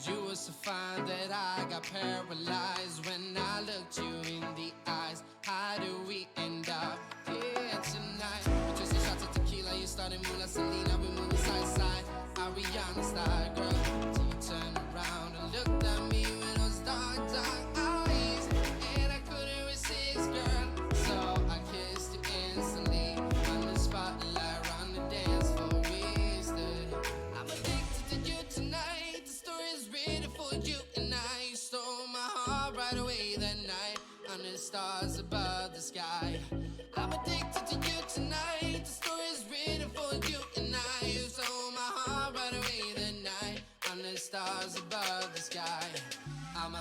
You were so fine that I got paralyzed when I looked you in the eyes. How do we end up here tonight? We twisted shots of tequila, you started Mula Selena, we moving side to side. Ariana style, girl. Till you turned around and looked at me with those dark, dark eyes, and I couldn't resist, girl. So I kissed you instantly on the spotlight, around the dance floor we stood. I'm addicted to you tonight. The story is written for you and I. You stole my heart right away that night under the stars above the sky. I'm addicted to you tonight. The story is written for you and I. You stole my heart right away that night under the stars above the sky. I'm a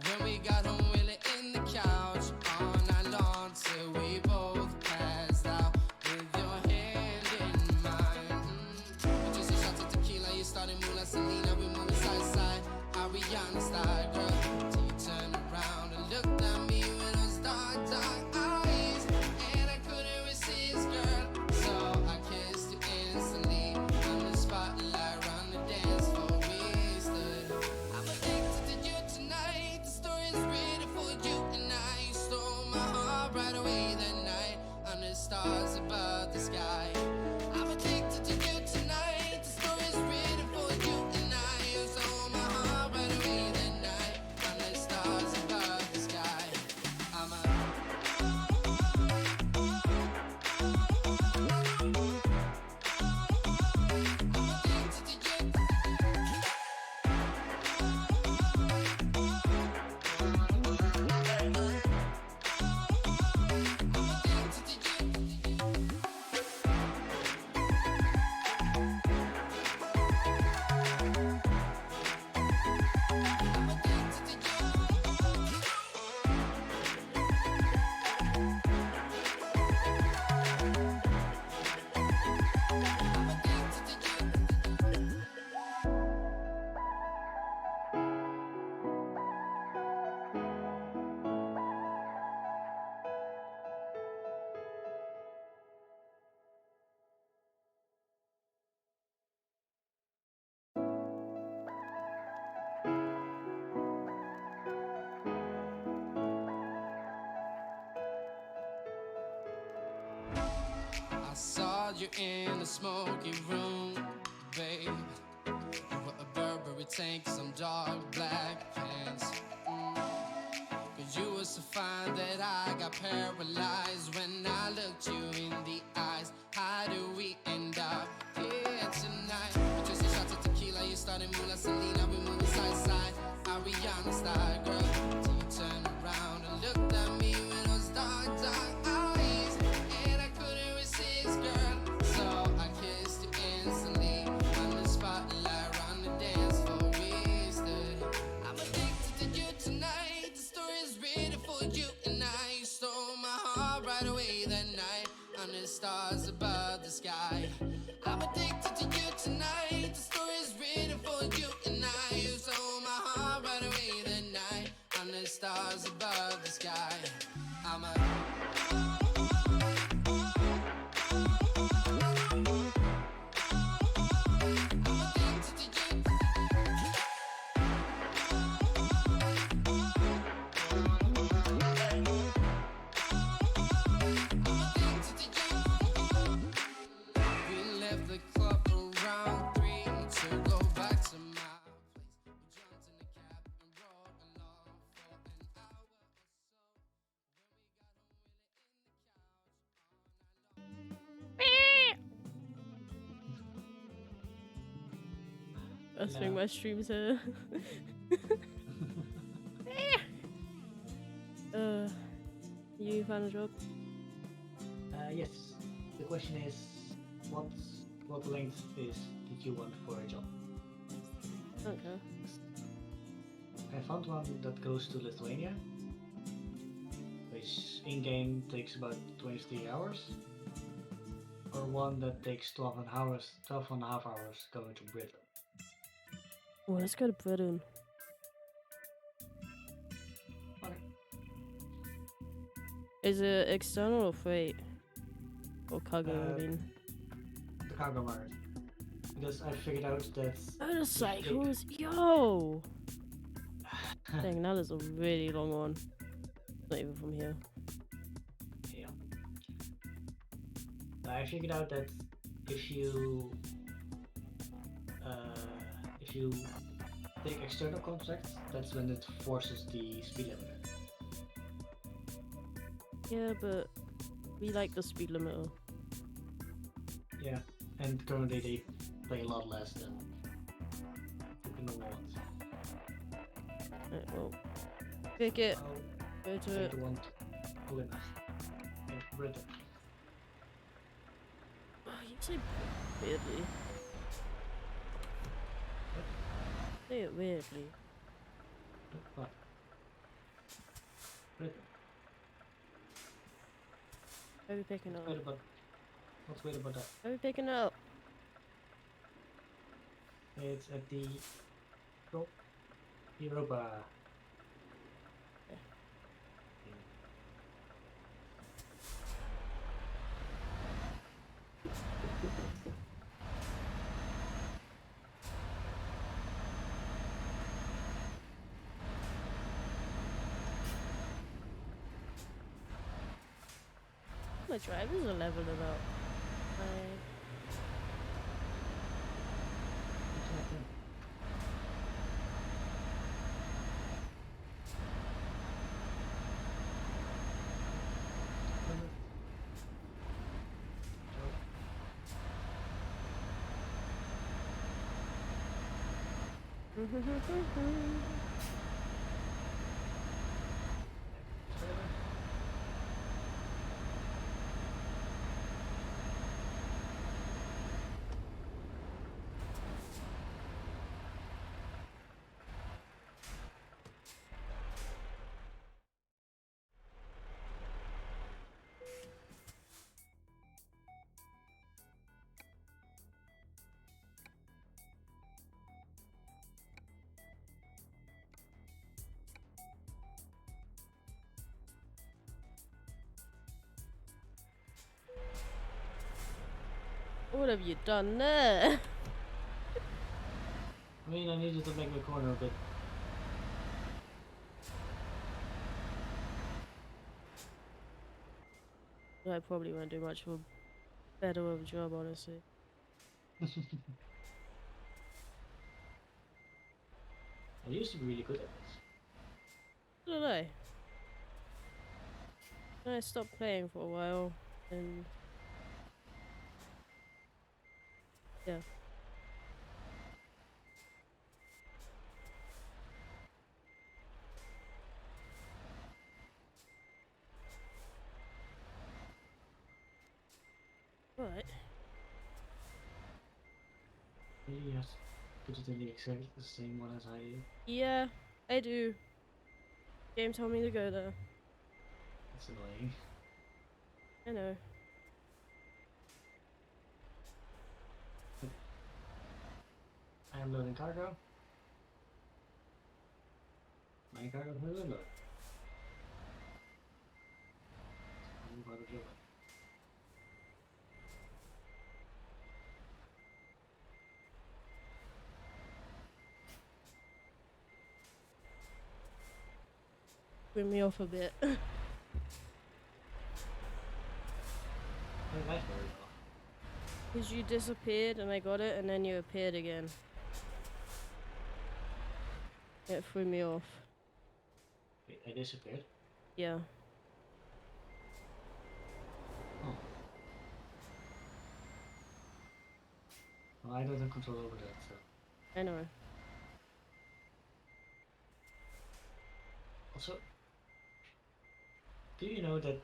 when we got home, we lay in the couch all night long till we both passed out with your hand in mine. We just a shots of tequila, you started Mula Selena, we moving side to side. Ariana style, girl. Till you turned around and looked at me with those dark, dark eyes, and I couldn't resist, girl. So I kissed you instantly on the spotlight, around the dance floor we stood. I'm addicted to you tonight. The story is written for you and I. You stole my heart right away that night under the stars above the sky. I'm addicted to you tonight. The story is written for you and I. You stole my heart right away that night under the stars above the sky. I'm a I saw you in the smoky room, babe. You were a Burberry tank, some dark black pants. Cause you were so fine that I got paralyzed when I looked you in the eyes. How do we end up here tonight? We twisted shots of tequila, you started Mula Selena, we moving side to side. Ariana style, girl. Till you turned around and looked at me with those dark, dark eyes, and I couldn't resist, girl. So I kissed you instantly on the spotlight, around the dance floor we stood. I'm addicted to you tonight. The story is written for you and I. You stole my heart right away that night under the stars above the sky. I'm addicted to you tonight. The story is written for you and I. You stole my heart right away that night under the stars above the sky. I'm a I think my streams are. You found a job? Yes. The question is, what length did you want for a job? Okay. found one that goes to Lithuania, which in-game takes about 23 hours, or one that takes 12 and a half hours going to Britain. Well, let's go to Britain. Okay. Is it external or freight? Or cargo, I mean. The cargo market. Because I figured out that Motorcycles? Yo! Dang, that is a really long one. Not even from here. yeah. I figured out that if you take external contracts, that's when it forces the speed limiter. Yeah, but we like the speed limiter. Yeah, and currently they play a lot less than the normal ones. Right, well, pick it. I'll Go to take it. the one to Plymouth in Britain. Oh, you say weirdly. Say it weirdly. What? Britain. Where are we picking up? What's weird about that? Where are we picking up? It's at the Europa. My drivers are leveling up. What have you done there? I mean, I needed to make my corner a bit. I probably won't do much of a better of a job, honestly. I used to be really good at this. I don't know. I stopped playing for a while, and yeah. Right. Maybe you have to put it in the exactly the same one as I do. Yeah, I do. Game told me to go there. That's annoying. I know. I am loading cargo. My cargo has been loaded. I'm about to do it. Threw me off a bit. I think that's very well. Because you disappeared and I got it, and then you appeared again. It threw me off. Wait, I disappeared? Yeah. Oh. Well, I don't have control over that, so. I know. Also, do you know that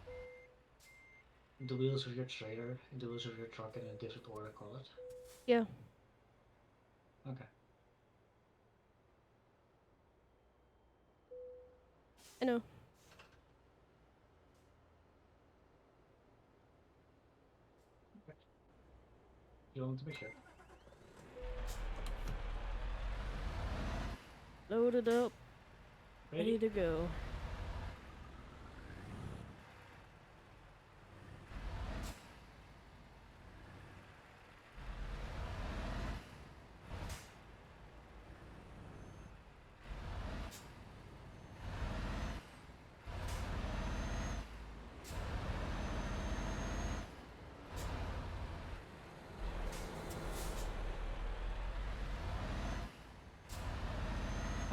the wheels of your trailer and the wheels of your truck in a different order colored? Yeah. Okay. I know. You want to be sure. Loaded up, ready Ready? to go.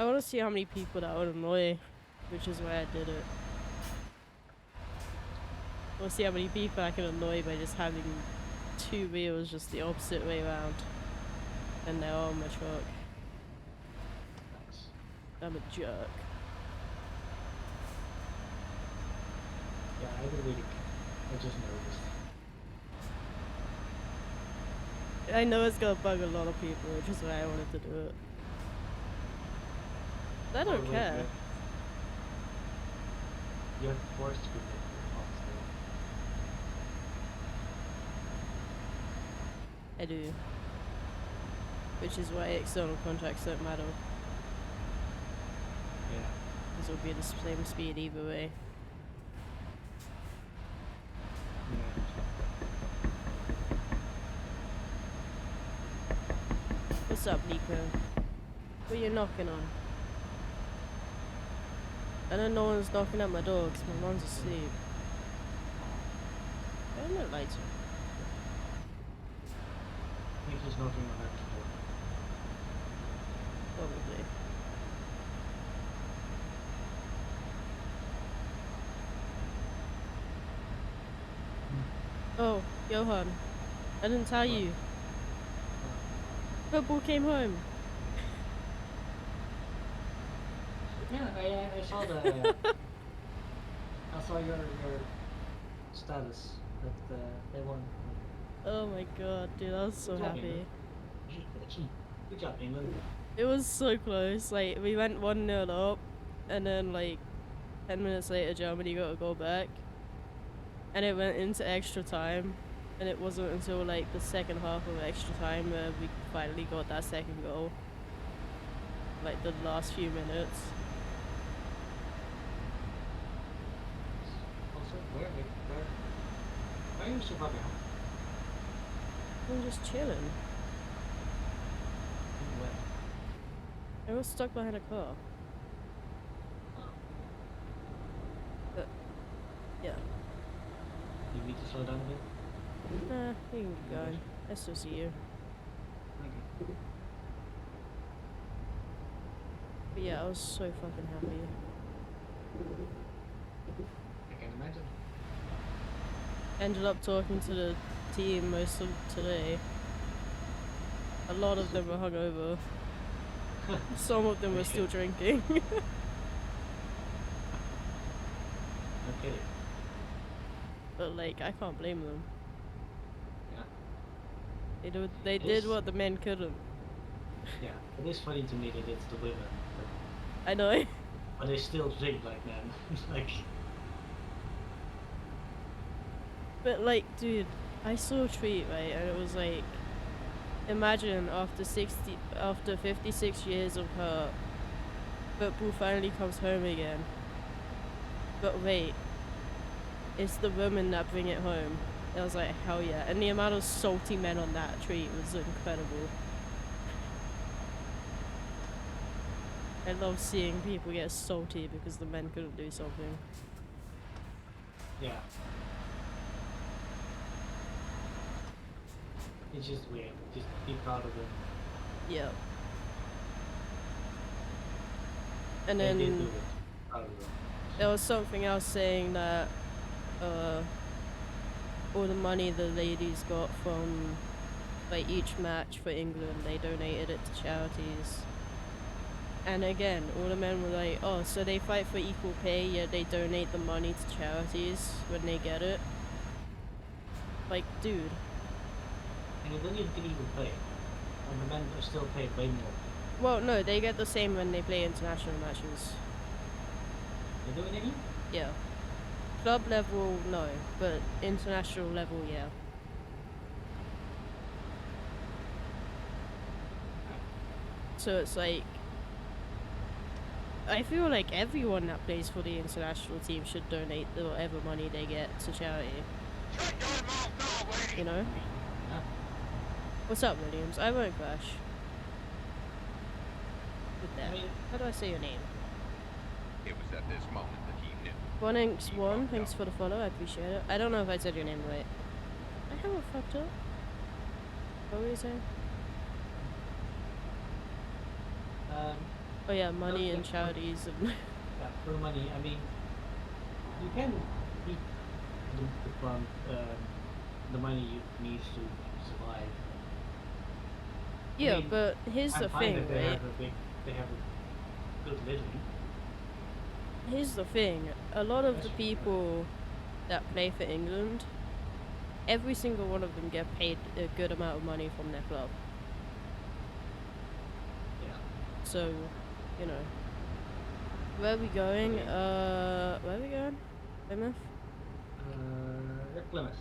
I want to see how many people that would annoy, which is why I did it. I want to see how many people I can annoy by just having two wheels just the opposite way around. And they're on my truck. Nice. I'm a jerk. Yeah, I don't really care. I just noticed. I know it's gonna bug a lot of people, which is why I wanted to do it. I don't wait, care. You're forced to be honestly. I do. Which is why external contracts don't matter. Yeah. Because it'll be the same speed either way. Yeah. What's up, Nico? What are you knocking on? I know no one's knocking at my door because my mom's asleep. I don't know, lights on. I think he's knocking on that door. Probably. Oh, Johan. I didn't tell What? you. Football came home. Yeah, I saw the. I saw your status that they won. Oh my god, dude, I was so Good job, happy. England. Good job, England. It was so close. Like, we went 1-0 up, and then, like, 10 minutes later, Germany got a goal back. And it went into extra time. And it wasn't until, like, the second half of extra time where we finally got that second goal. Like, the last few minutes. Also, where are you so happy? I'm just chilling. Where? I was stuck behind a car. But, yeah. You need to slow down a bit. Nah, you can keep going. I still see you. Okay. But yeah, I was so fucking happy. I can imagine. Ended up talking to the team most of today. A lot of them were hungover. Some of them were still drinking. Okay. But like, I can't blame them. Yeah. They did what the men couldn't. Yeah. It is funny to me that it's the women, I know. but they still drink like men. Like. But like, dude, I saw a tweet, right, and it was like, imagine after 56 years of hurt, football finally comes home again. But wait, it's the women that bring it home. I was like, hell yeah. And the amount of salty men on that tweet was incredible. I love seeing people get salty because the men couldn't do something. Yeah. It's just weird. Just be proud of them. Yep. And They did do then it. Proud of them. there was something else saying that all the money the ladies got from like each match for England, they donated it to charities. And again, all the men were like, oh, so they fight for equal pay, yet they donate the money to charities when they get it. Like, dude. And the women can even play. And the men are still paid way more. Well, no, they get the same when they play international matches. They do in England? Yeah. Club level, no, but international level, yeah. So it's like, I feel like everyone that plays for the international team should donate whatever money they get to charity. You know? Yeah. What's up, Williams? I won't crash. Good I there. mean, How do I say your name? It was at this moment that he knew. One, thanks for the follow, I appreciate it. I don't know if I said your name right. I haven't fucked up. What were you saying? Oh yeah, money and charities and yeah, for money, I mean, you can eat the money you need to survive. yeah, mean, but here's I'm the fine thing, that right? they have a good living. Here's the thing. A lot of the That's right. people that play for England, every single one of them get paid a good amount of money from their club. Yeah. So, you know. Where are we going? Okay. Where are we going? Plymouth? Plymouth.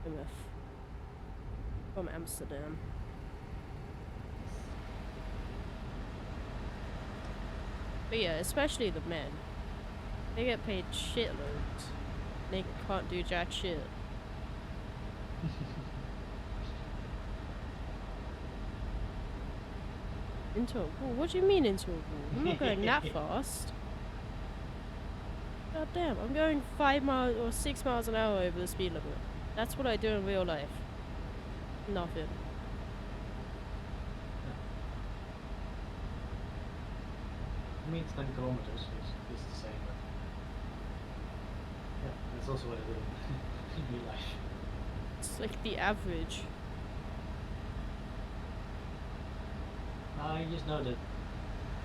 Plymouth. From Amsterdam. But yeah, especially the men. They get paid shitloads. They can't do jack shit. Into a wall? What do you mean into a wall? I'm not going that fast. God damn, I'm going 5 miles or 6 miles an hour over the speed limit. That's what I do in real life. Nothing. I mean, it's 10 kilometers, which is the same, but yeah, that's also what I do in real life. It's like the average. I just know that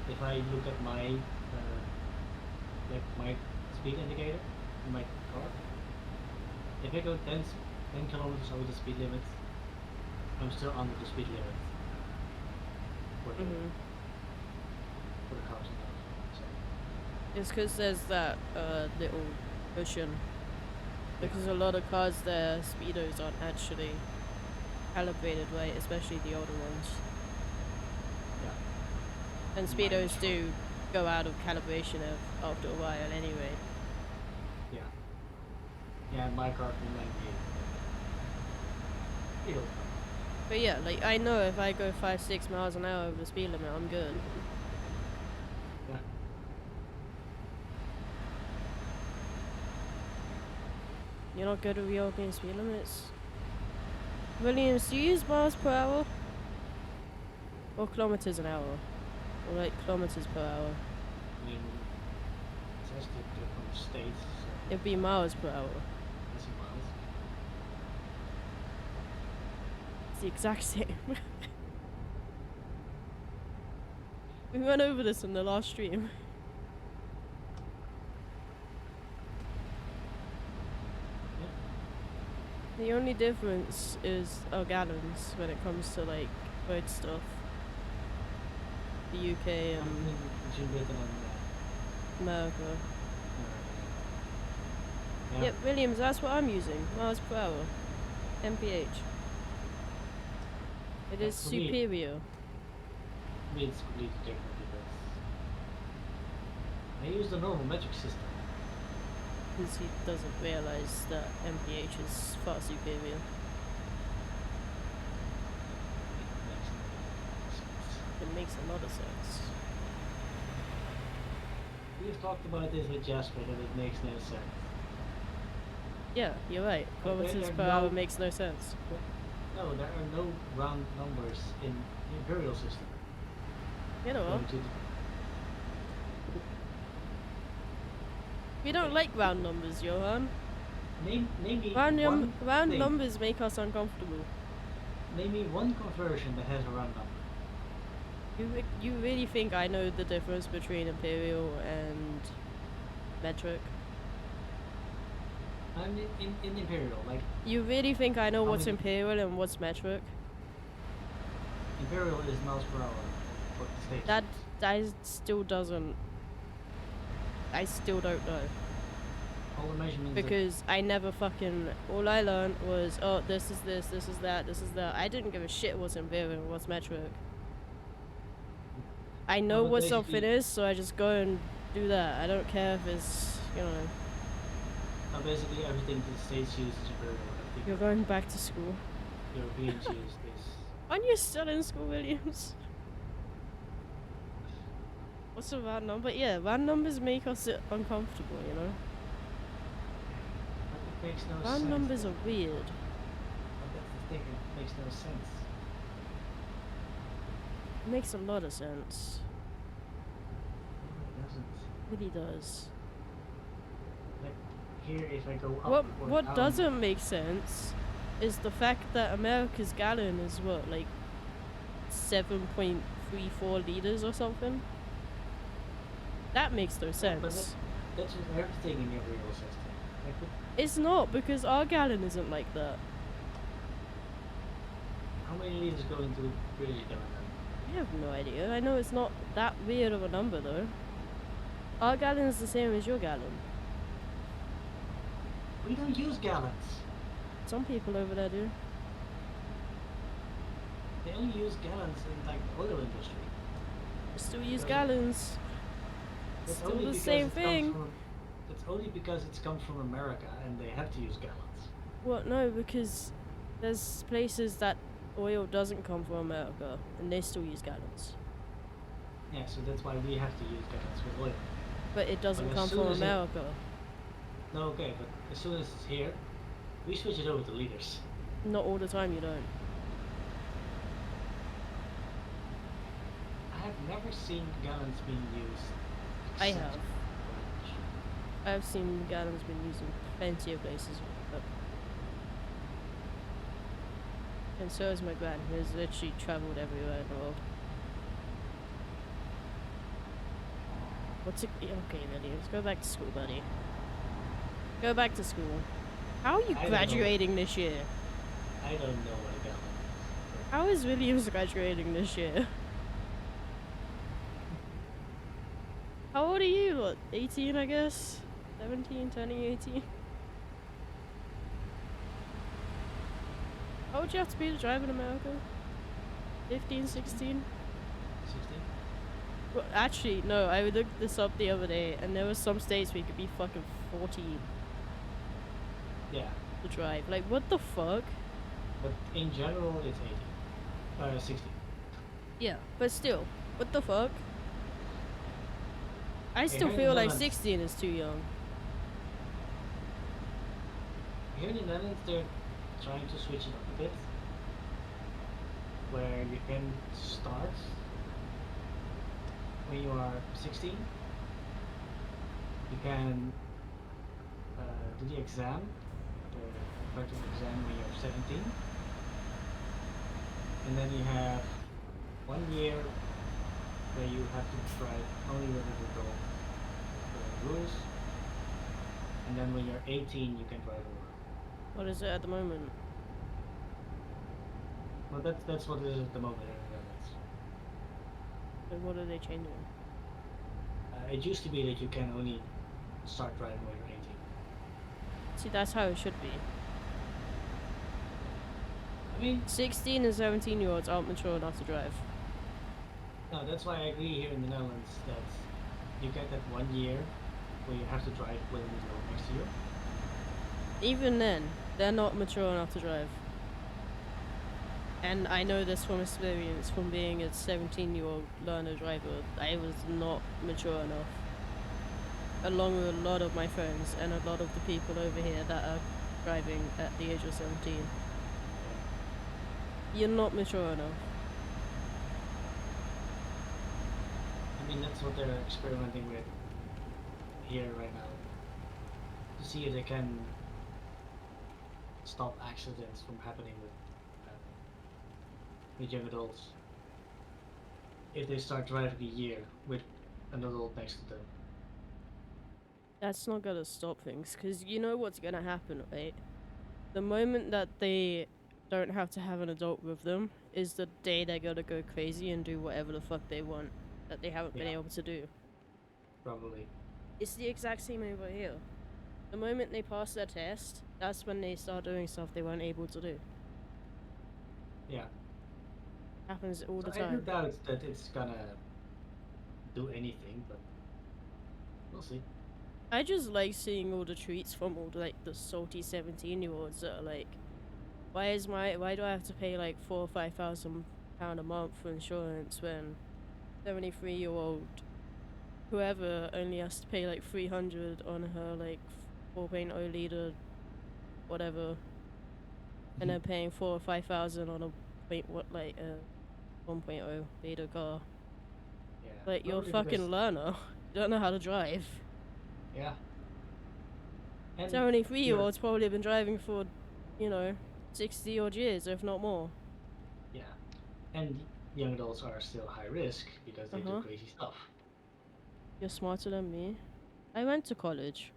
if I look at my like my speed indicator in my car, if I go 10 kilometers over the speed limit, I'm still under the speed limit for the, for the cars and cars. So, It's because there's that little cushion. Because a lot of cars, their speedos aren't actually calibrated right, especially the older ones. yeah. And Mine speedos is do go out of calibration after a while anyway. Yeah. Yeah, my car can like be. It'll But yeah, like I know if I go 5-6 miles an hour over the speed limit, I'm good. yeah. You're not good with European speed limits? Williams, do you use miles per hour? Or kilometers an hour? Or like kilometers per hour? I mean, it has to different states, so It'd be miles per hour. that's in miles. It's the exact same. We went over this in the last stream. Yeah. The only difference is our gallons when it comes to like road stuff. The UK and Between Britain and America. yeah. Yep, Williams, that's what I'm using. Miles per hour. MPH. It Yeah, is for me- superior. I mean, it's completely different because I use the normal metric system. Because he doesn't realise that MPH is far superior. It makes a lot of sense. We've talked about this with Jasper that it makes no sense. Yeah, you're right. But there Kilometers are per no- hour makes no sense. No, there are no round numbers in the imperial system. You know what? Going to the- We don't like round numbers, Johan. Name me Round one thing. numbers make us uncomfortable. Name me one conversion that has a round number. You really think I know the difference between imperial and metric? I'm in imperial, like You really think I know How what's many- imperial and what's metric? imperial is miles per hour for the states. That still doesn't I still don't know. All the measurements. Because I never fucking... All I learned was, oh, this is this, this is that, this is that. I didn't give a shit what's in bearing, what's metric. I know but what something basically- is, so I just go and do that. I don't care if it's, you know... Basically everything the States use is imperial. Everything You're going back to school. Europeans use is. Aren't you still in school, Williams? What's a round number? Yeah, round numbers make us uncomfortable, you know? But it makes no Round sense. numbers are weird. But that's the thing, it makes no sense. It makes a lot of sense. No, it doesn't. It really does. Like here, if I go up or What down, doesn't make sense is the fact that America's gallon is what, like 7.34 liters or something? That makes no But sense. that's with everything in your real system. Like, It's not, because our gallon isn't like that. how many liters go into British gallon? I have no idea. I know it's not that weird of a number though. Our gallon is the same as your gallon. We don't use gallons. Some people over there do. They only use gallons in like the oil industry. They still use Doesn't- gallons. That's Still only the because same it comes thing. It's only because it's come from America and they have to use gallons. What? No, because there's places that oil doesn't come from America and they still use gallons. Yeah, so that's why we have to use gallons with oil. But it doesn't But as come soon from as it- America. No, okay, but as soon as it's here, we switch it over to liters. Not all the time, you don't. I have never seen gallons being used. I except have. for British. I've seen gallons been used in plenty of places. But and so has my gran, who has literally travelled everywhere in the world. What's it? Okay, Williams, go back to school, buddy. Go back to school. How are you I don't know. graduating this year? I don't know what a gallon is. How is Williams graduating this year? How old are you? What, 18, I guess? 17, turning 18? How old you have to be to drive in America? 15, 16? 16? Well, actually, no, I looked this up the other day, and there were some states where you could be fucking 14 Yeah, to drive. Like, what the fuck? but in general it's 18. 16. Yeah, but still, what the fuck? I still here in feel the like Netherlands- 16 is too young. Here in the Netherlands they're trying to switch it up a bit. Where you can start when you are 16. You can do the exam, the practical exam when you're 17. And then you have 1 year where you have to drive only with the rules. And then when you're 18 you can drive over. What is it at the moment? Well, that's what it is at the moment in the Netherlands. And what are they changing? It used to be that you can only start driving when you're 18. See, that's how it should be. I mean, 16 and 17-year-olds aren't mature enough to drive. no, that's why I agree here in the Netherlands that you get that 1 year where you have to drive when you go next year. Even then, they're not mature enough to drive. And I know this from experience from being a 17-year-old learner driver. I was not mature enough. Along with a lot of my friends and a lot of the people over here that are driving at the age of 17. You're not mature enough. I mean, that's what they're experimenting with here right now. To see if they can stop accidents from happening with young adults. If they start driving a year with an adult next to them. That's not gonna stop things, because you know what's gonna happen, right? The moment that they don't have to have an adult with them is the day they're gonna go crazy and do whatever the fuck they want that they haven't been Yeah. able to do. Probably. It's the exact same over here. The moment they pass their test, that's when they start doing stuff they weren't able to do. Yeah. Happens all the So I do time. doubt that it's gonna do anything, but we'll see. I just like seeing all the tweets from all the, like, the salty 17-year-olds that are like, why do I have to pay like £4,000 or £5,000 a month for insurance when 73-year-old whoever only has to pay like 300 on her like 4.0 liter whatever, and they're paying 4 or 5,000 on a 1.0 beta car. Yeah. Like, you're a probably fucking because- learner. You don't know how to drive. Yeah. And 73-year-olds probably been driving for, 60 odd years, if not more. Yeah. And young adults are still high risk because they do Uh-huh. crazy stuff. You're smarter than me. I went to college.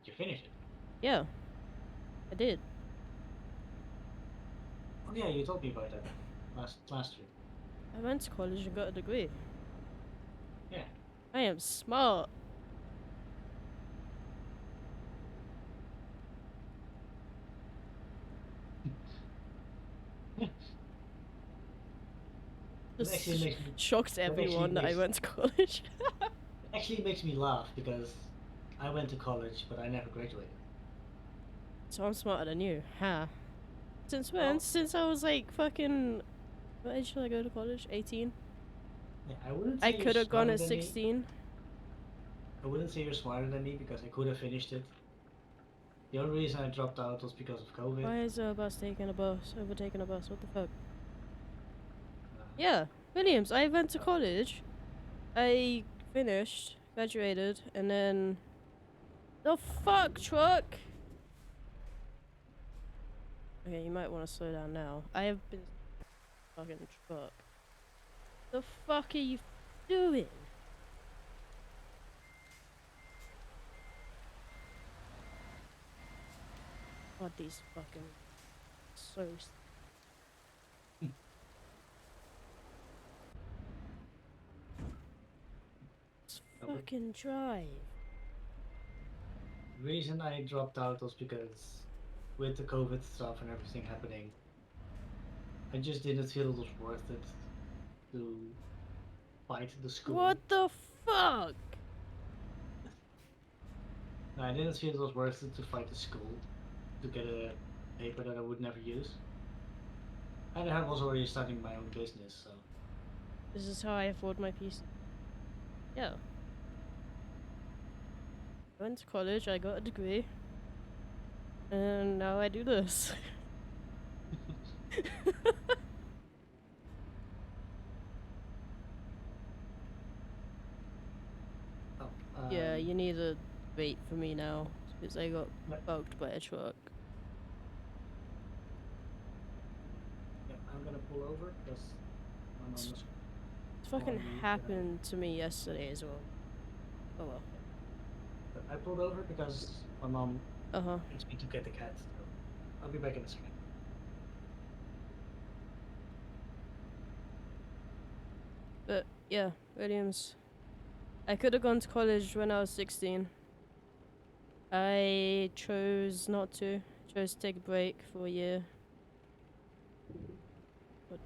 Did you finish it? Yeah, I did. Oh yeah, you told me about that last week. I went to college and got a degree. Yeah. I am smart. It actually Just makes me shocked that actually everyone that I makes- went to college. it actually makes me laugh because I went to college but I never graduated. So I'm smarter than you. Huh? Since when? Well- Since I was like fucking... What age should I go to college? 18? Yeah, I wouldn't I say could you're have gone smarter at than me. 16. I wouldn't say you're smarter than me because I could have finished it. The only reason I dropped out was because of COVID. Why is a bus taking a bus? Overtaking a bus? What the fuck? Uh, Yeah, Williams, I went to college. I finished, graduated, and then... The fuck, truck? Okay, you might want to slow down now. I have been... Fucking truck. The fuck are you doing? God, these fucking... So... Okay. Fucking drive. The reason I dropped out was because with the COVID stuff and everything happening, I just didn't feel it was worth it to fight the school. What the fuck? I didn't feel it was worth it to fight the school to get a paper that I would never use. And I was already starting my own business, so This is how I afford my PC. Yeah. I went to college, I got a degree. And now I do this. oh, Yeah, you need to wait for me now. Because I got Right. bugged by a truck. yeah, I'm gonna pull over because my mom was. It fucking calling me, happened to me yesterday as well. Oh well. But I pulled over because my mom Uh-huh. asked me to get the cat. So I'll be back in a second. But yeah, Williams. I could have gone to college when I was 16. I chose not to. Chose to take a break for a year.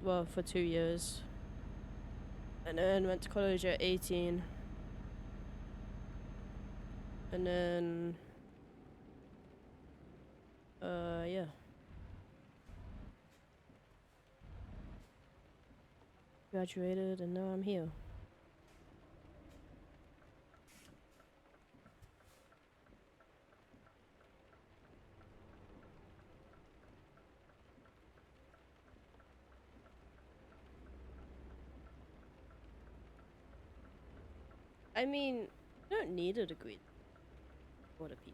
Well, for 2 years. And then went to college at 18. And then... yeah. Graduated and now I'm here. I mean, you don't need a degree. What a piece.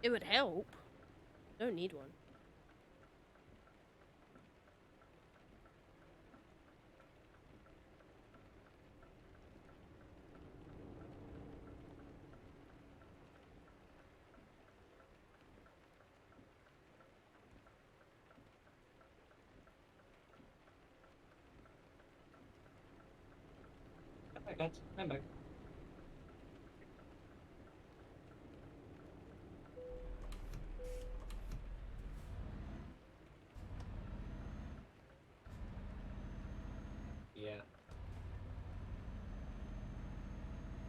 It would help. Don't need one. cat. I'm back. Yeah.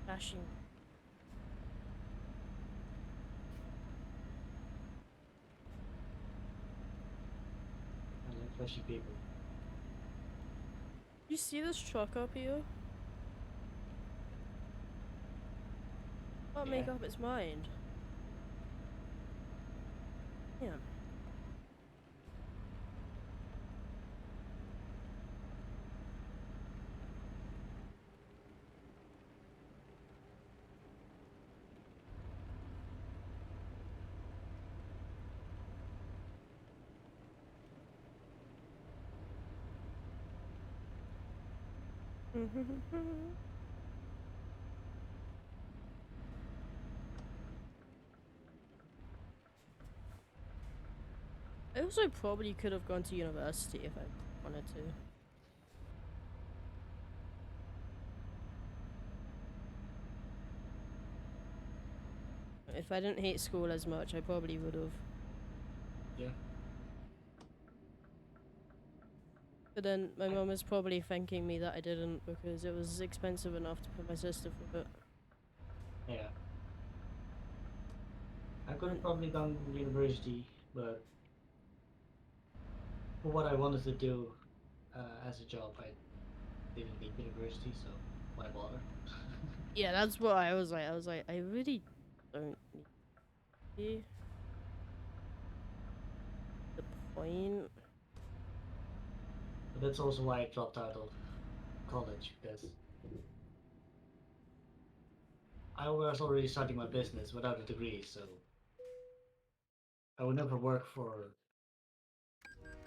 Flashing. I like flashy people. You see this truck up here? Can't make Yeah. up its mind. Damn. I also probably could have gone to university if I wanted to. If I didn't hate school as much, I probably would have. Yeah. But then my mum is probably thanking me that I didn't because it was expensive enough to put my sister through it. Yeah. I could have And probably done university, but for what I wanted to do as a job, I didn't need university, so why bother? yeah, that's what I was like. I was like, I really don't need the point. But that's also why I dropped out of college, because I was already starting my business without a degree, so I would never work for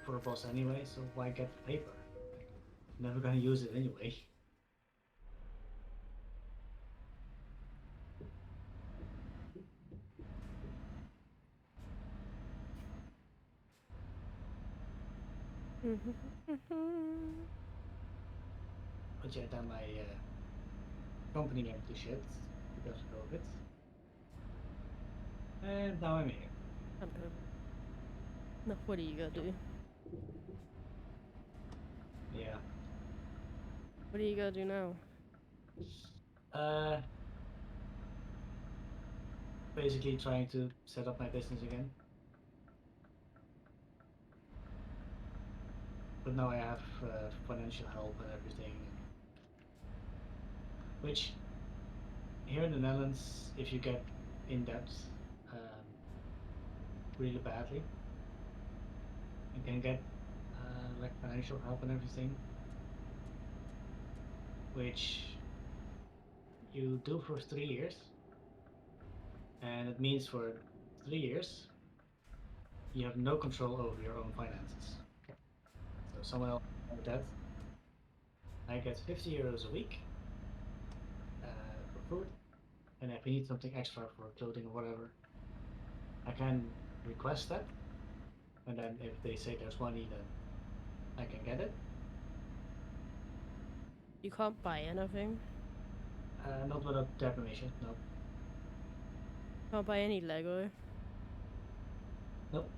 a boss anyway, so why get the paper? Never gonna use it anyway. But yeah, then my company went to shit because of COVID. And now I'm here. I'm over it. No, what are you gonna do? Yeah. What are you gonna do now? Uh, basically trying to set up my business again. But now I have financial help and everything. Which, here in the Netherlands, if you get in debt really badly, you can get like financial help and everything, which you do for 3 years. And it means for 3 years, you have no control over your own finances. So someone else like that, I get 50 euros a week for food, and if I need something extra for clothing or whatever, I can request that, and then if they say there's money, then I can get it. You can't buy anything. Not without their permission, no. Can't buy any Lego. Nope,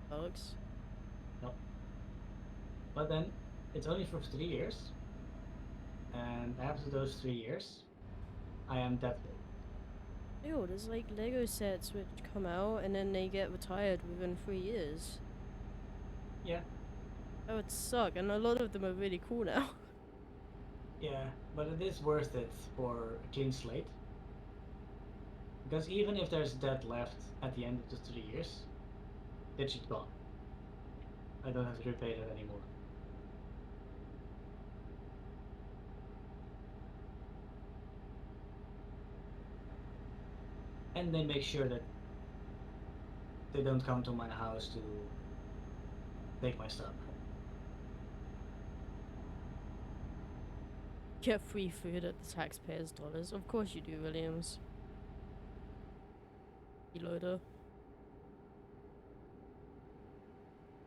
Bugs. nope. But then it's only for 3 years, and after those 3 years, I am debt free. Ew, there's like Lego sets which come out and then they get retired within 3 years. Yeah, That would suck, and a lot of them are really cool now. yeah, but it is worth it for a clean slate. Because even if there's debt left at the end of the 3 years, that should gone. I don't have to repay that anymore. And they make sure that they don't come to my house to take my stuff. Get free food at the taxpayers' dollars. Of course you do, Williams. You loader.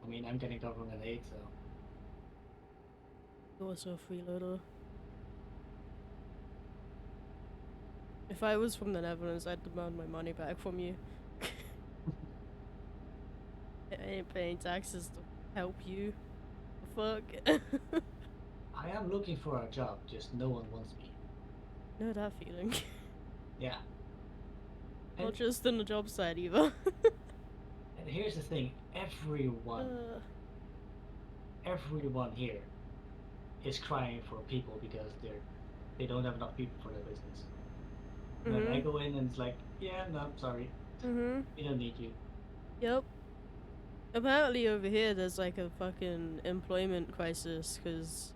I mean, I'm getting government aid, so You're also a freeloader. If I was from the Netherlands, I'd demand my money back from you. I ain't paying taxes to help you. Fuck. I am looking for a job, just no one wants me. Know that feeling. Yeah. Not And, just on the job site either. and here's the thing, everyone here is crying for people because they don't have enough people for their business. And then I Mhm. go in and it's like, yeah, no, sorry, Mhm. we don't need you. Yep. Apparently over here there's like a fucking employment crisis because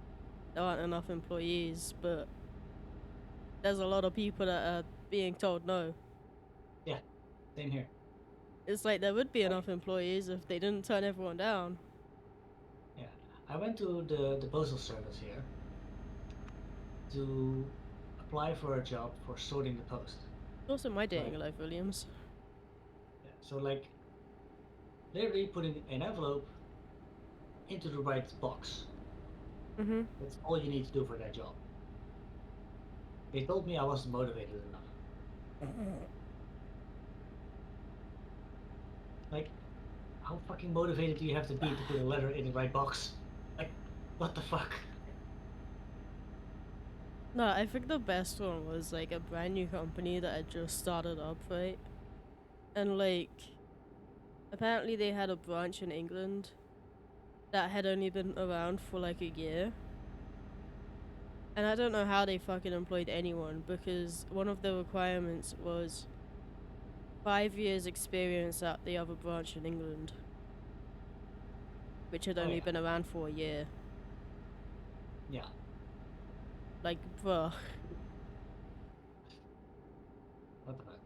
there aren't enough employees, but there's a lot of people that are being told no. Yeah, same here. It's like there would be Like, enough employees if they didn't turn everyone down. yeah, I went to the postal service here to apply for a job for sorting the post. Also my dating Like, life, Williams. yeah, so like literally putting an envelope into the right box. Mhm. That's all you need to do for that job. They told me I wasn't motivated enough. Like, how fucking motivated do you have to be to put a letter in the right box? Like, what the fuck? No, I think the best one was like a brand new company that had just started up, right? And like, apparently they had a branch in England that had only been around for like a year. And I don't know how they fucking employed anyone because one of the requirements was 5 years experience at the other branch in England, which had Oh only yeah, been around for a year. yeah. Like, bruh. What the fuck?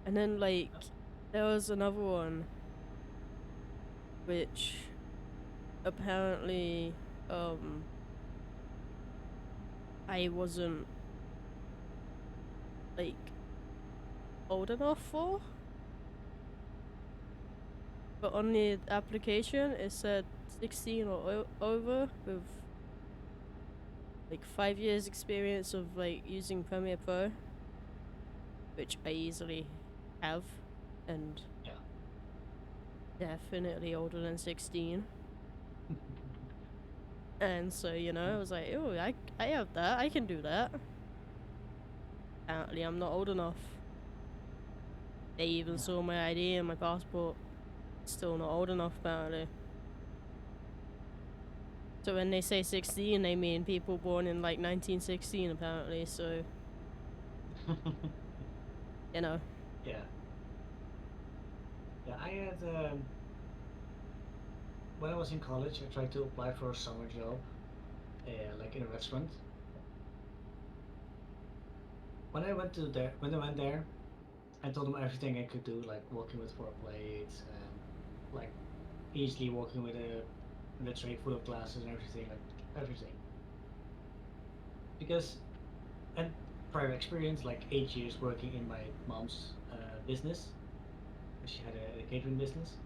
And then like, there was another one which apparently, I wasn't like old enough for. But on the application, it said 16 or over with like 5 years experience of like using Premiere Pro, which I easily have, and Yeah. definitely older than 16. And so, you know, I was like, oh, I have that, I can do that. Apparently, I'm not old enough. They even Yeah. saw my ID and my passport. Still not old enough, apparently. So when they say 16, they mean people born in like 1916, apparently. So, you know. Yeah. Yeah, I had when I was in college, I tried to apply for a summer job, like in a restaurant. When I went there, I told them everything I could do, like working with 4 plates and like easily working with a tray full of glasses and everything, like everything. Because and prior experience, like 8 years working in my mom's business, she had a catering business,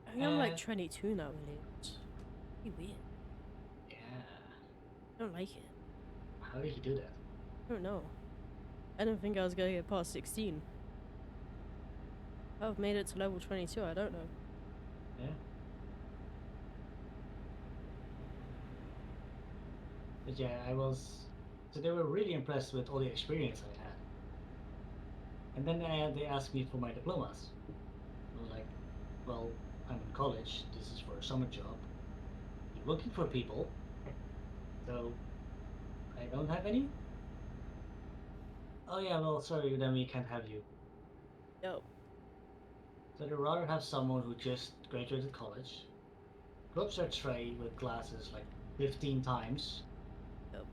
I think I'm like and 22 now, Williams. Pretty weird. yeah, I don't like it. how did you do that? I don't know. I didn't think I was gonna get past 16. I've made it to level 22, I don't know. Yeah, but yeah, I was. So they were really impressed with all the experience I had, and then they asked me for my diplomas. I was like, well, I'm in college. This is for a summer job. You're looking for people, so I don't have any. Oh yeah, well, sorry, then we can't have you. Yep. So they'd rather have someone who just graduated college, drops their tray with glasses like 15 times, Yep.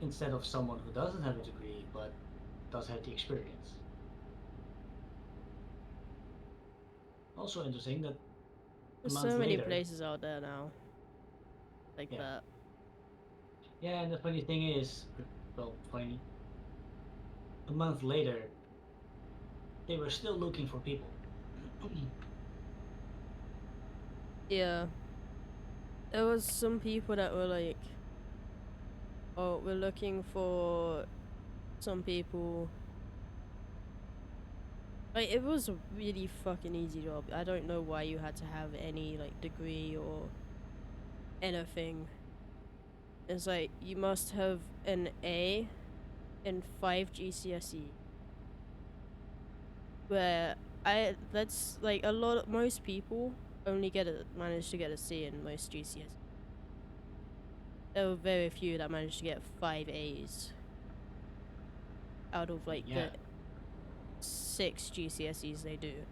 instead of someone who doesn't have a degree but does have the experience. Also interesting that a There's month so many later, places out there now. Like yeah, that. yeah, and the funny thing is, well, funny, a month later, they were still looking for people. Yeah. There was some people that were like oh, we're looking for some people. Like, it was a really fucking easy job. I don't know why you had to have any, like, degree or anything. It's like, you must have an A in 5 GCSE. Where that's, like, most people only manage to get a C in most GCSE. There were very few that managed to get 5 A's out of, like, Yeah. the 6 GCSEs they do.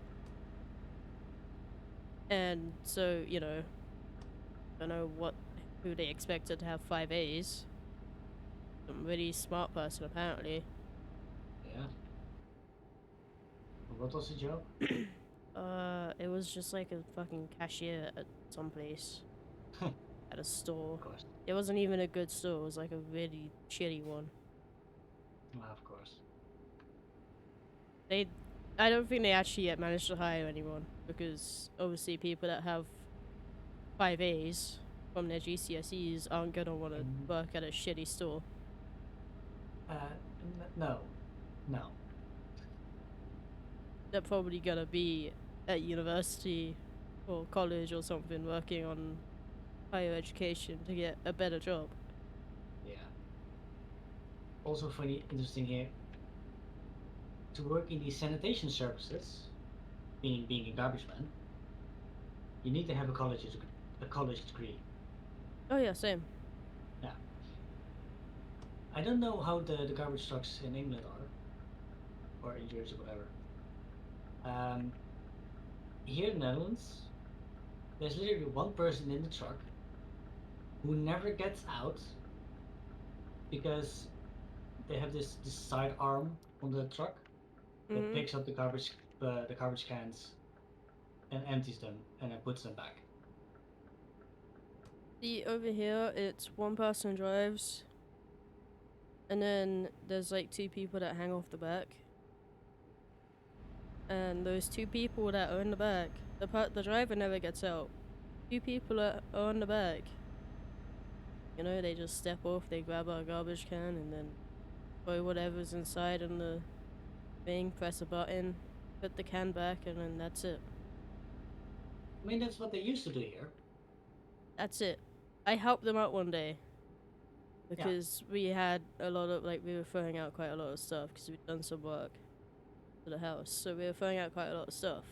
And so, you know, I don't know who they expected to have 5 A's. Some really smart person, apparently. Yeah. What was the job? It was just like a fucking cashier at some place. At a store. Of course. It wasn't even a good store, it was like a really shitty one. Of course. I don't think they actually yet managed to hire anyone, because obviously people that have 5 A's from their GCSEs aren't gonna want to work at a shitty store. No. No. They're probably gonna be at university or college or something working on higher education to get a better job. Yeah. Also funny, interesting here. To work in these sanitation services, being a garbage man, you need to have a college degree. Oh yeah, same. Yeah. I don't know how the garbage trucks in England are, or in Jersey, whatever. Here in the Netherlands, there's literally one person in the truck who never gets out because they have this side arm on the truck that picks up the garbage cans and empties them and then puts them back. See, over here, it's one person drives, and then there's like 2 people that hang off the back. And those 2 people that are in the back, the driver never gets out. 2 people are on the back. You know, they just step off, they grab a garbage can, and then throw whatever's inside in the thing, press a button, put the can back, and then that's it. I mean, that's what they used to do here. That's it. I helped them out one day. Because we had a lot of, like, we were throwing out quite a lot of stuff because we'd done some work to the house. So we were throwing out quite a lot of stuff.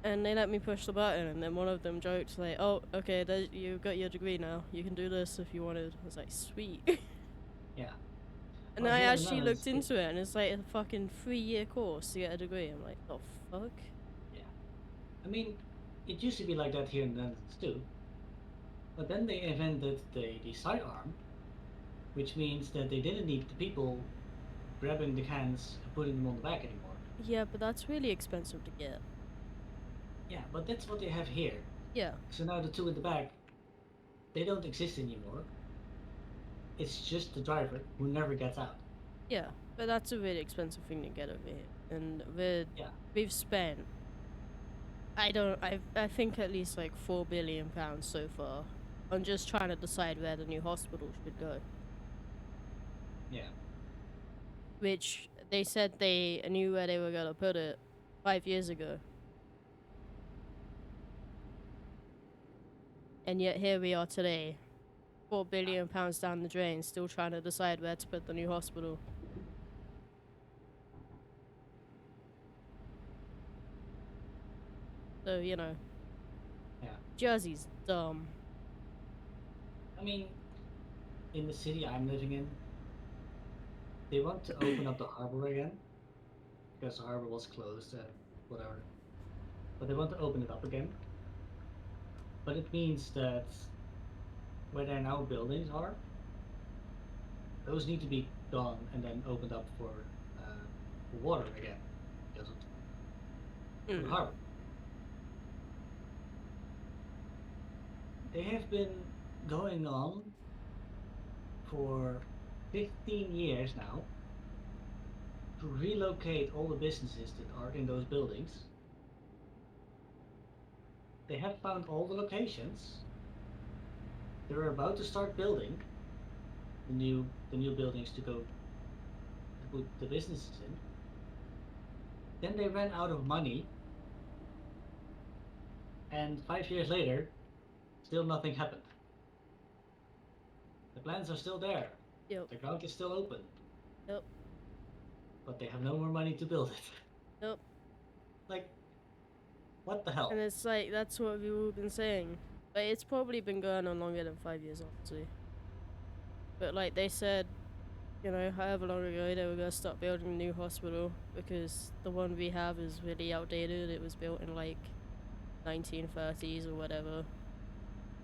And they let me push the button, and then one of them joked, like, oh, okay, you got your degree now. You can do this if you wanted. I was like, sweet. Yeah. And Well, I here in the actually looked Netherlands, into it, and it's like a fucking 3-year course to get a degree. I'm like, oh, fuck? Yeah. I mean, it used to be like that here in the Netherlands too. But then they invented the sidearm, which means that they didn't need the people grabbing the cans and putting them on the back anymore. Yeah, but that's really expensive to get. Yeah, but that's what they have here. Yeah. So now the 2 in the back, they don't exist anymore. It's just the driver who never gets out. Yeah, but that's a really expensive thing to get over here. And we've spent, I think at least like £4 billion so far on just trying to decide where the new hospital should go. Yeah. Which they said they knew where they were gonna put it 5 years ago. And yet here we are today, £4 billion down the drain, still trying to decide where to put the new hospital. So, you know. Yeah. Jersey's dumb. I mean, in the city I'm living in, they want to open up the harbor again because the harbor was closed and whatever. But they want to open it up again. But it means that where there now buildings are, those need to be gone and then opened up for water again. Because of the harbor. They have been going on for 15 years now to relocate all the businesses that are in those buildings. They have found all the locations. They're about to start building. the new buildings to go to put the businesses in. Then they ran out of money, and 5 years later, still nothing happened. The plans are still there. Yep. The ground is still open, Yep. but they have no more money to build it. Yep. Like, what the hell? And it's like, that's what we've all been saying. Like, it's probably been going on longer than 5 years, honestly. But like they said, you know, however long ago they were gonna start building a new hospital because the one we have is really outdated. It was built in like 1930s or whatever.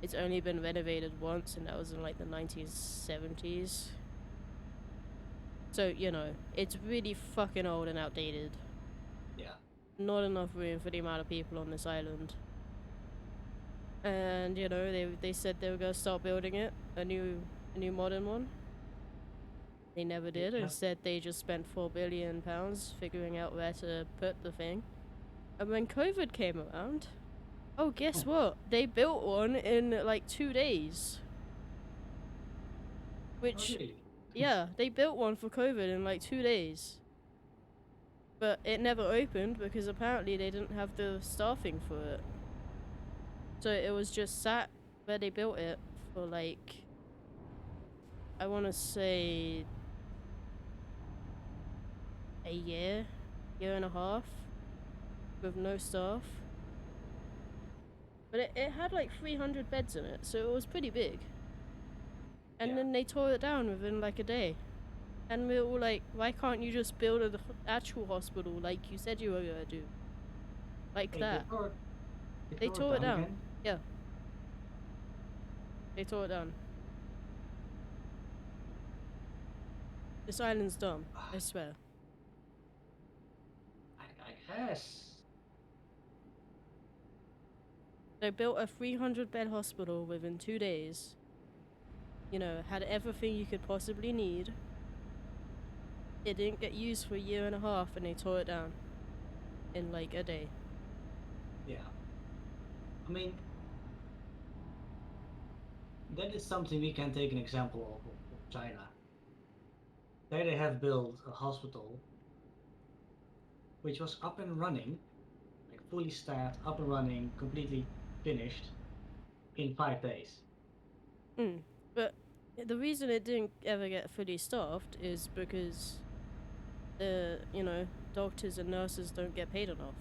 It's only been renovated once, and that was in like the 1970s. So, you know, it's really fucking old and outdated. Yeah. Not enough room for the amount of people on this island. And, you know, they said they were gonna start building it, a new modern one. They never did. Yeah. Instead, they just spent £4 billion figuring out where to put the thing. And when COVID came around, oh, guess what? They built one in like 2 days. Which, Oh, really? yeah, they built one for COVID in like 2 days. But it never opened because apparently they didn't have the staffing for it. So it was just sat where they built it for like, I want to say a year and a half with no staff. But it had like 300 beds in it, so it was pretty big. And Yeah. then they tore it down within like a day. And we were all like, why can't you just build an actual hospital like you said you were gonna do? Like Wait, that. They tore it down. Again? Yeah. They tore it down. This island's dumb, I swear. I guess. They built a 300-bed hospital within 2 days. You know, had everything you could possibly need. It didn't get used for a year and a half, and they tore it down in like a day. Yeah. I mean, that is something we can take an example of China. There they have built a hospital which was up and running, like fully staffed, up and running, completely finished in 5 days. But the reason it didn't ever get fully staffed is because you know, doctors and nurses don't get paid enough.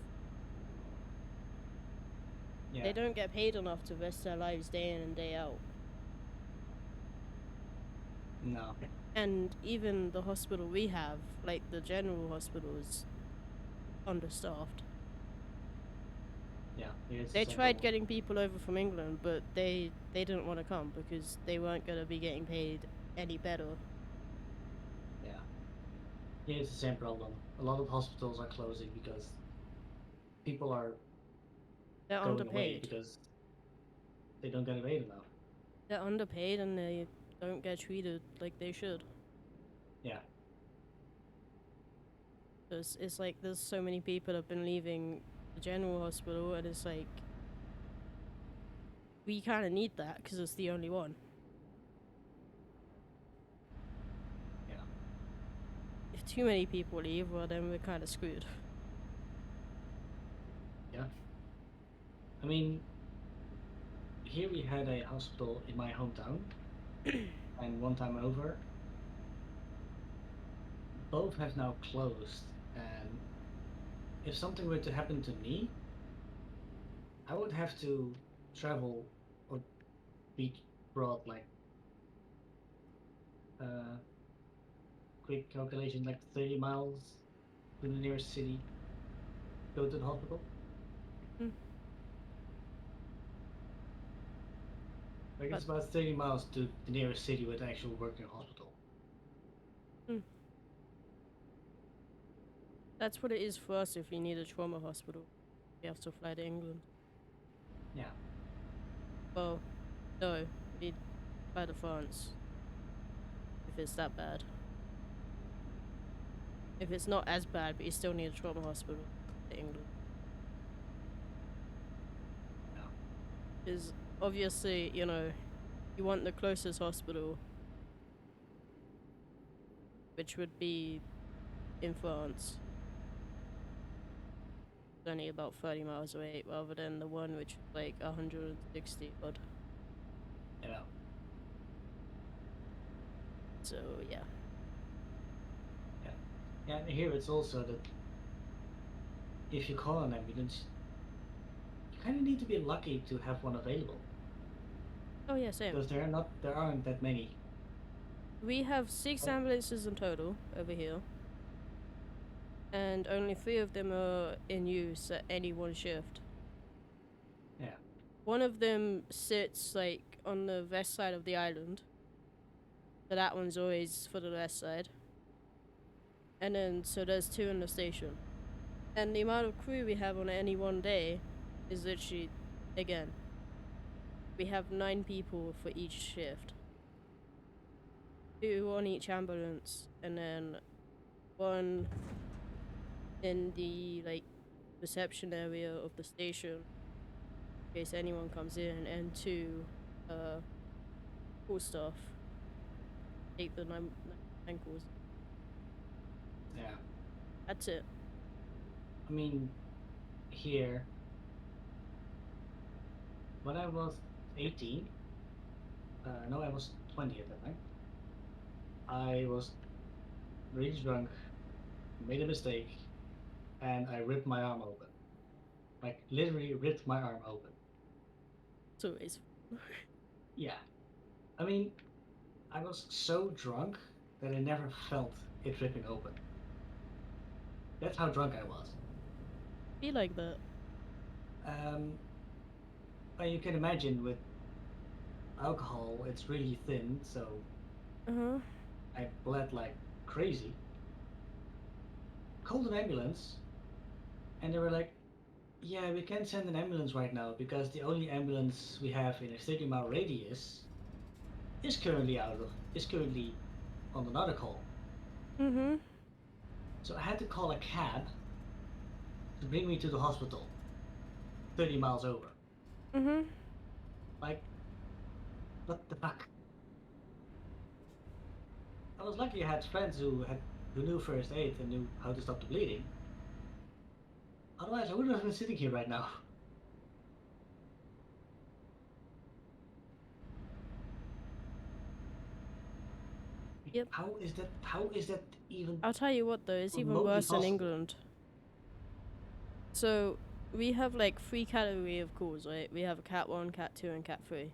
Yeah. They don't get paid enough to risk their lives day in and day out. No. And even the hospital we have, like the general hospital, is understaffed. Yeah. It's They the same tried problem. getting people over from England, but they didn't want to come because they weren't going to be getting paid any better. Yeah. Yeah, it's the same problem. A lot of hospitals are closing because people are They're going away underpaid. because they don't get paid enough. They're underpaid and they don't get treated like they should. Yeah. It's like there's so many people have been leaving the general hospital, and it's like we kind of need that because it's the only one. Yeah. If too many people leave, well then we're kind of screwed. Yeah. I mean, here we had a hospital in my hometown, and one time over, both have now closed. And if something were to happen to me, I would have to travel or be brought like quick calculation, like 30 miles to the nearest city, go to the hospital. Like it's about 30 miles to the nearest city with an actual working hospital. That's what it is for us if you need a trauma hospital. You have to fly to England. Yeah. Well, no, we fly to France. If it's that bad. If it's not as bad, but you still need a trauma hospital to England. No. Because obviously, you know, you want the closest hospital which would be in France. It's only about 30 miles away, rather than the one which is like 160 odd. Yeah. So yeah. Yeah, and here it's also that if you call an ambulance, you kind of need to be lucky to have one available Oh yeah, same. because there aren't that many. We have 6 Oh. ambulances in total over here, and only 3 of them are in use at any one shift. Yeah. One of them sits like on the west side of the island, so that one's always for the west side. And then so there's 2 in the station, and the amount of crew we have on any one day is literally, again, we have 9 people for each shift. 2 on each ambulance, and then 1 in the like reception area of the station in case anyone comes in, and 2 call staff take the 9 calls. Yeah. That's it. I mean, here, when I was 18, no, I was 20 at that time. I was really drunk, made a mistake, and I ripped my arm open. Like, literally ripped my arm open. So it's Yeah. I mean, I was so drunk that I never felt it ripping open. That's how drunk I was. be like that. But you can imagine with alcohol, it's really thin, so I bled like crazy. Called an ambulance, and they were like, "Yeah, we can't send an ambulance right now because the only ambulance we have in a 30-mile radius is currently on another call." So I had to call a cab to bring me to the hospital, 30 miles over. Like, what the fuck? I was lucky I had friends who knew first aid and knew how to stop the bleeding. Otherwise, I wouldn't have been sitting here right now. Yep. How is that? How is that even? I'll tell you what though, it's even remotely worse in possible? England. So we have like 3 category of calls, right? We have a Cat 1, Cat 2, and Cat 3.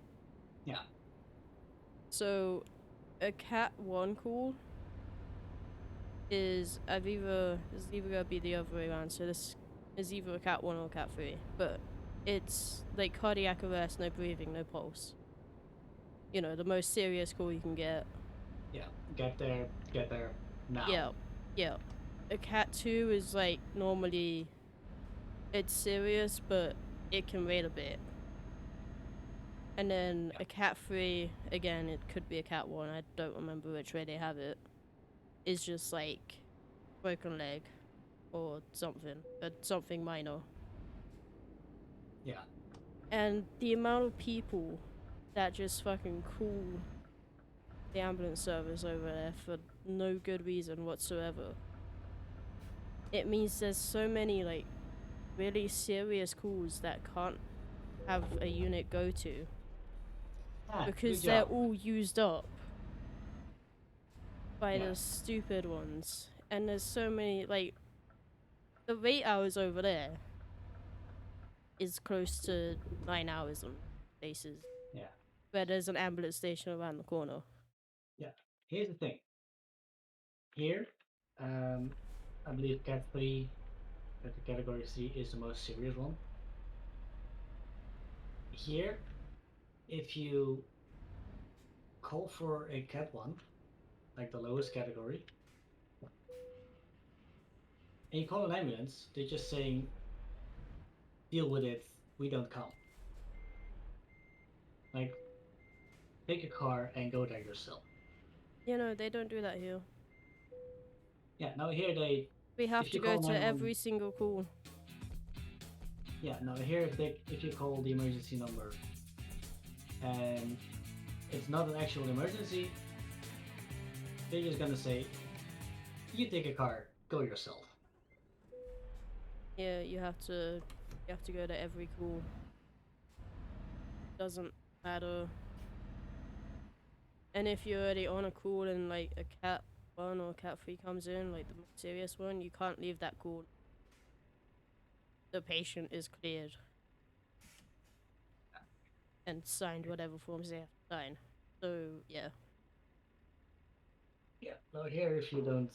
Yeah. So a Cat 1 call is either gonna be the other way around. So this is either a Cat 1 or Cat 3, but it's like cardiac arrest, no breathing, no pulse. You know, the most serious call you can get. Yeah. Get there now. Yeah. A Cat 2 is like normally it's serious, but it can wait a bit. And then a Cat 3, again, it could be a Cat 1, I don't remember which way they have it, is just like broken leg or something, but something minor. Yeah. And the amount of people that just fucking call the ambulance service over there for no good reason whatsoever. It means there's so many like really serious calls that can't have a unit go to Ah, because good they're job. all used up by Yeah. the stupid ones. And there's so many like the wait hours over there is close to 9 hours on places. Yeah. Where there's an ambulance station around the corner. Yeah. Here's the thing. Here, I believe Cat 3, that the category C is the most serious one. Here, if you call for a Cat 1, like the lowest category, and you call an ambulance, they're just saying, deal with it, we don't come. Like, take a car and go there yourself. You know, they don't do that here. Yeah, now here they... We have if to you go call to 911 every single call. Yeah, now here if you call the emergency number and it's not an actual emergency, they're just gonna say, You take a car, go yourself. Yeah, you have to go to every call. Doesn't matter. And if you're already on a call and like a cat 1 or cat 3 comes in, like the more serious one, you can't leave that call. The patient is cleared and signed whatever forms they have to sign. So yeah. Yeah, no, here if you don't,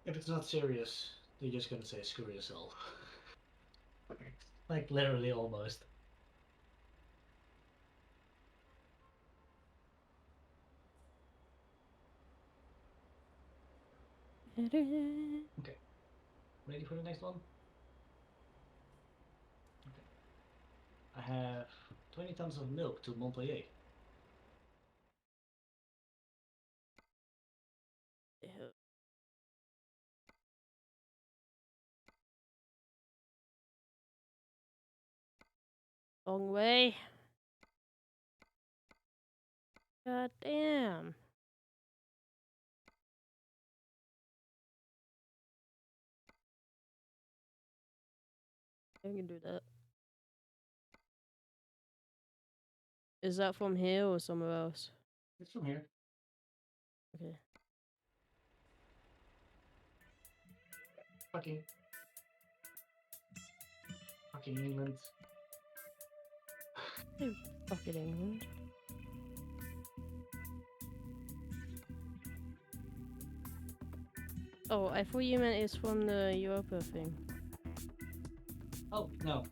if it's not serious, you're just gonna say screw yourself. Like literally almost. Okay, ready for the next one? Okay. I have 20 tons of milk to Montpellier. Long way. God damn. I can do that. Is that from here or somewhere else? It's from here. Okay. Fucking England. Fucking England. Oh, I thought you meant it's from the Europa thing. Oh, no,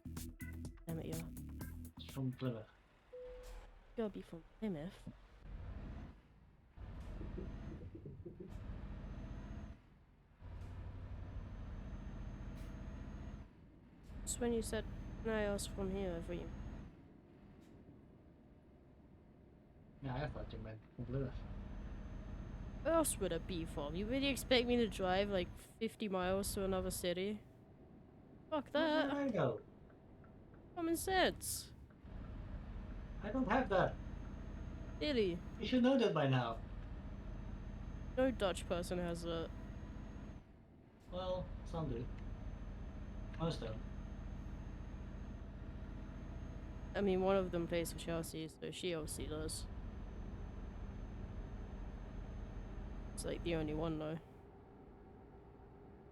Damn it, yeah. it's from Plymouth. Gotta be from Plymouth. Just when you said, no, I was from here, I thought you... Yeah, I thought you meant from Plymouth. Where else would it be from? You really expect me to drive like 50 miles to another city? Fuck Where that. should I go? Common sense. I don't have that. Really. You should know that by now. No Dutch person has that. Well, some do. Most don't. I mean, one of them plays for Chelsea, so she obviously does. It's like the only one though.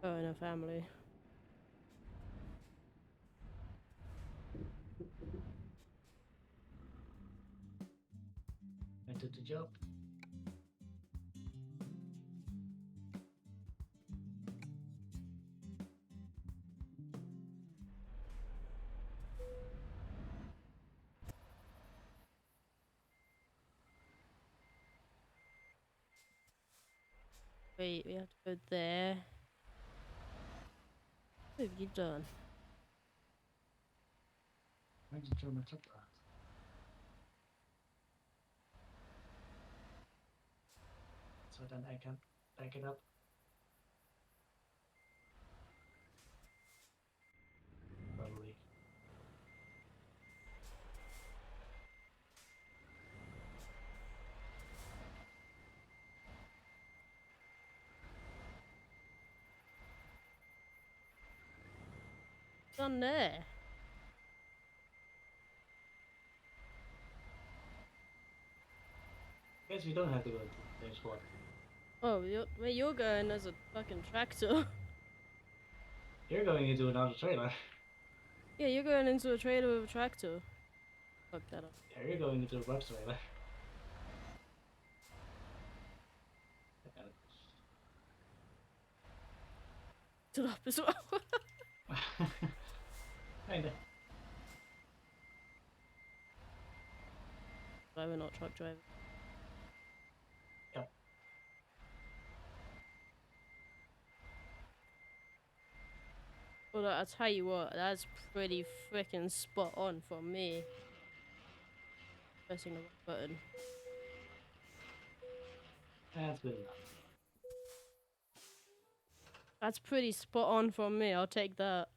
Her and her family. I took the job. Wait, we have to go there. What have you done? I just throw my truck out. So then I can back it up. Probably. Done there. Guess we don't have to go to the same spot. Oh, where you're going as a fucking tractor. You're going into another trailer. Yeah, you're going into a trailer with a tractor. Fuck that up. Yeah, you're going into a bus trailer. It up as well. Kinda. Why we're not truck driving. Yep. Well, I'll tell you what, that's pretty freaking spot on for me. Pressing the right button. That's good enough. That's pretty spot on for me, I'll take that.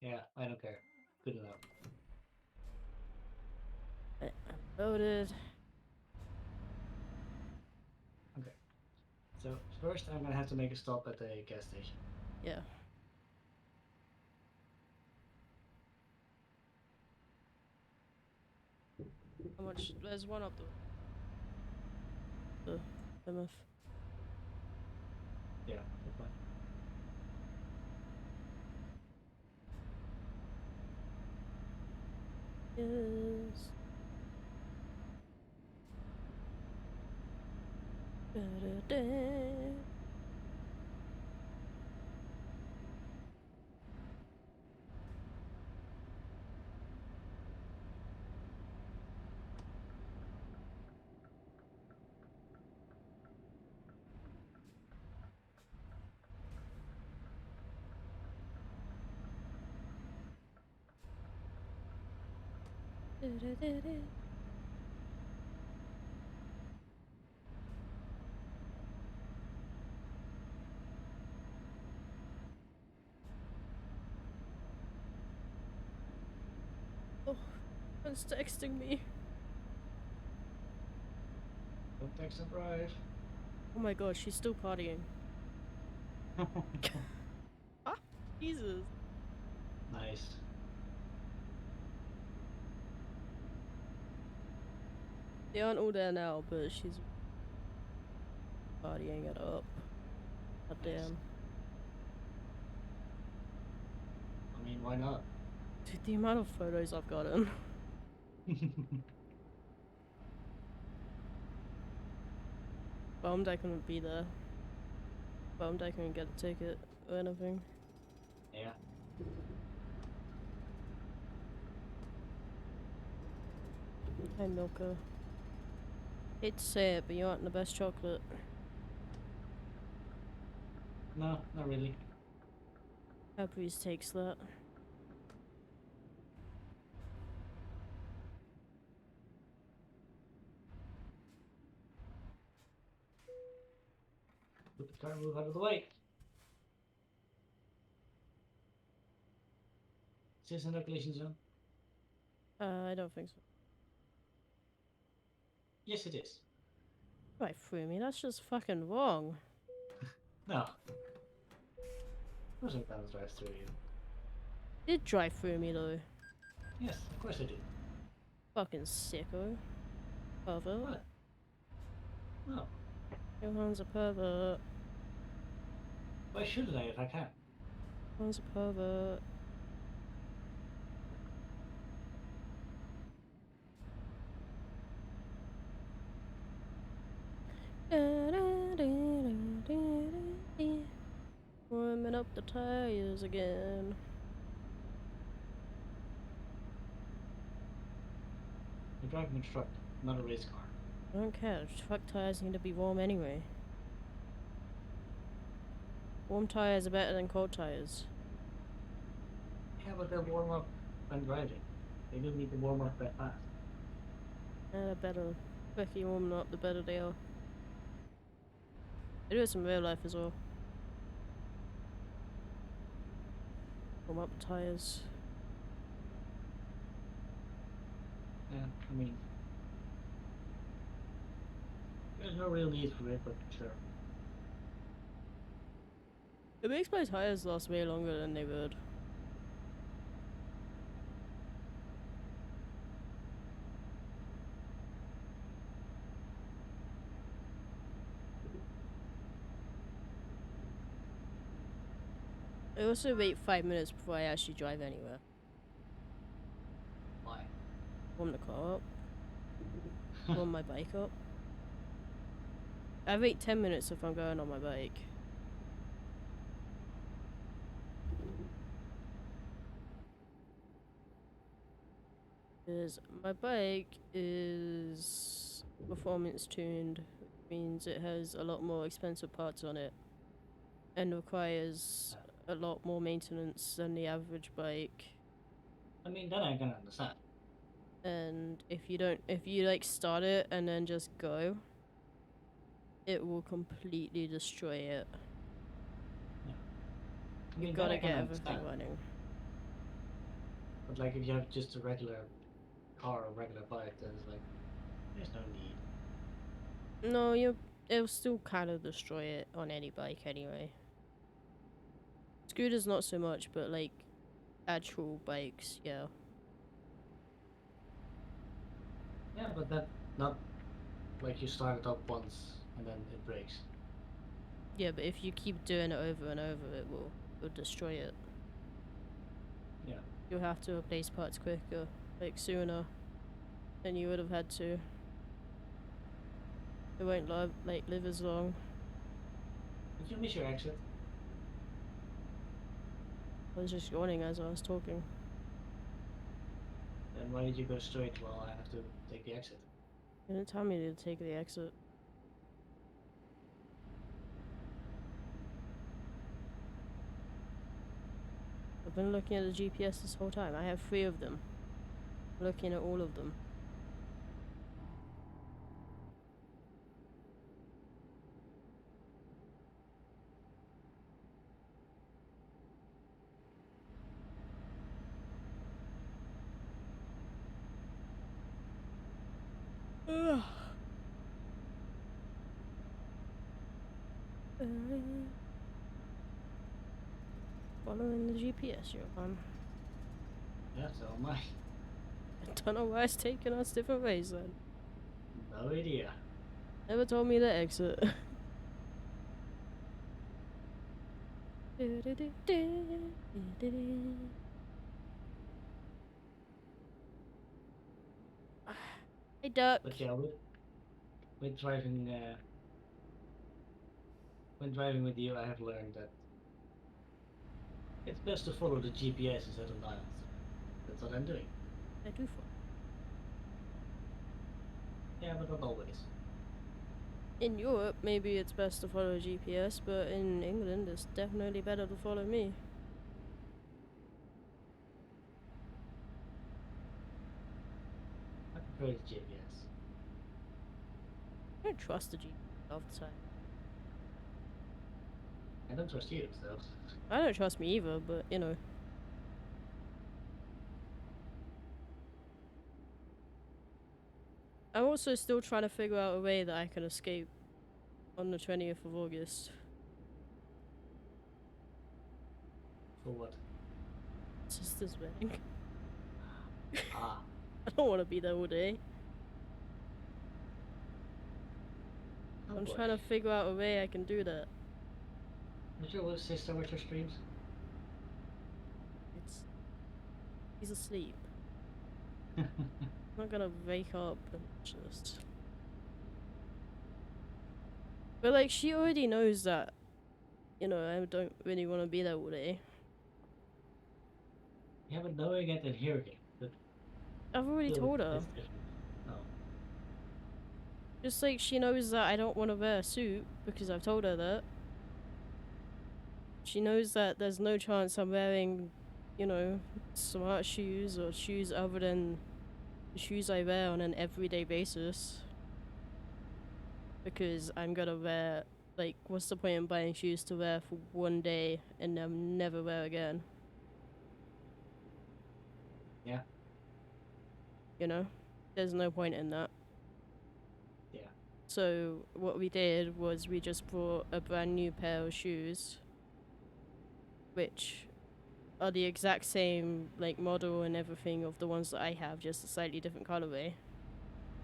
Yeah, I don't care. Good enough. I'm loaded. So first I'm gonna have to make a stop at the gas station. Yeah. How much? There's one up the Plymouth. Yeah, that's fine. Yes. Da-da-da. Da-da-da-da. Oh, it's texting me. Don't text and drive. Oh my god, she's still partying. Ah, Jesus. Nice. They aren't all there now, but she's partying it up. God Nice. damn. I mean, why not? Dude, the amount of photos I've gotten. Bummed I couldn't be there. Bummed I couldn't get a ticket or anything. Yeah. Hey, Milka. Hate to say it, but you aren't the best chocolate. No, not really. Cadbury's takes that. Put the car, move out of the way. Is this an collision zone? I don't think so. Yes, it is. Right through me, that's just fucking wrong. No. Of course I can't drive through you. Did drive through me though. Yes, of course I did. Fucking sicko. Pervert. What? No. Johan's a pervert. Why shouldn't I if I can? Johan's a pervert. Warming up the tires again. You're driving a truck, not a race car. I don't care, truck tires need to be warm anyway. Warm tires are better than cold tires. Yeah, but they'll warm up when driving. They don't need to warm up that fast. They're better. The quicker you warm them up, the better they are. They do it in real life as well. Warm up the tires. Yeah, I mean, there's no real need for it, but sure. It makes my tires last way longer than they would. I also wait 5 minutes before I actually drive anywhere. Why? Warm the car up. Warm my bike up. I wait 10 minutes if I'm going on my bike. Because my bike is performance tuned, which means it has a lot more expensive parts on it and requires a lot more maintenance than the average bike. I mean, that I can understand. And if you like start it and then just go, it will completely destroy it. I mean, You've that got to I can get everything understand. running. But like, if you have just a regular car or regular bike, then it's like, there's no need. No, it'll still kind of destroy it on any bike anyway. Scooters not so much, but like actual bikes, yeah. Yeah, but that not like you start it up once and then it breaks. Yeah, but if you keep doing it over and over, it'll destroy it. Yeah. You'll have to replace parts quicker, like sooner than you would have had to. It won't live as long. Did you miss your exit? I was just yawning as I was talking. Then why did you go straight while I have to take the exit? You didn't tell me to take the exit. I've been looking at the GPS this whole time. I have 3 of them. I'm looking at all of them. Ugh. Following the GPS, you're on. Yeah, so am I. I don't know why it's taking us different ways then. No idea. Never told me to exit. Hey, duck. But yeah, with driving when driving with you, I have learned that it's best to follow the GPS instead of dials. That's what I'm doing. I do fall. Yeah, but not always. In Europe, maybe it's best to follow GPS, but in England, it's definitely better to follow me. I prefer the GPS. I don't trust the GPS half the time. I don't trust you, so. I don't trust me either, but you know. I'm also still trying to figure out a way that I can escape on the 20th of August. For what? Sister's wedding. Ah, I don't want to be there all day. oh I'm boy. trying to figure out a way I can do that. Did your sister watch your streams? He's asleep. I'm not gonna wake up and just. But like, she already knows that, you know, I don't really want to be there all day. Yeah, but knowing it and hearing it, but I've already still, told her. it's different. No. Just like she knows that I don't want to wear a suit because I've told her that. She knows that there's no chance I'm wearing, you know, smart shoes or shoes other than the shoes I wear on an everyday basis. Because I'm gonna wear, like, what's the point in buying shoes to wear for one day and then never wear again? Yeah. You know? There's no point in that. Yeah. So what we did was we just bought a brand new pair of shoes, which are the exact same like model and everything of the ones that I have, just a slightly different colorway.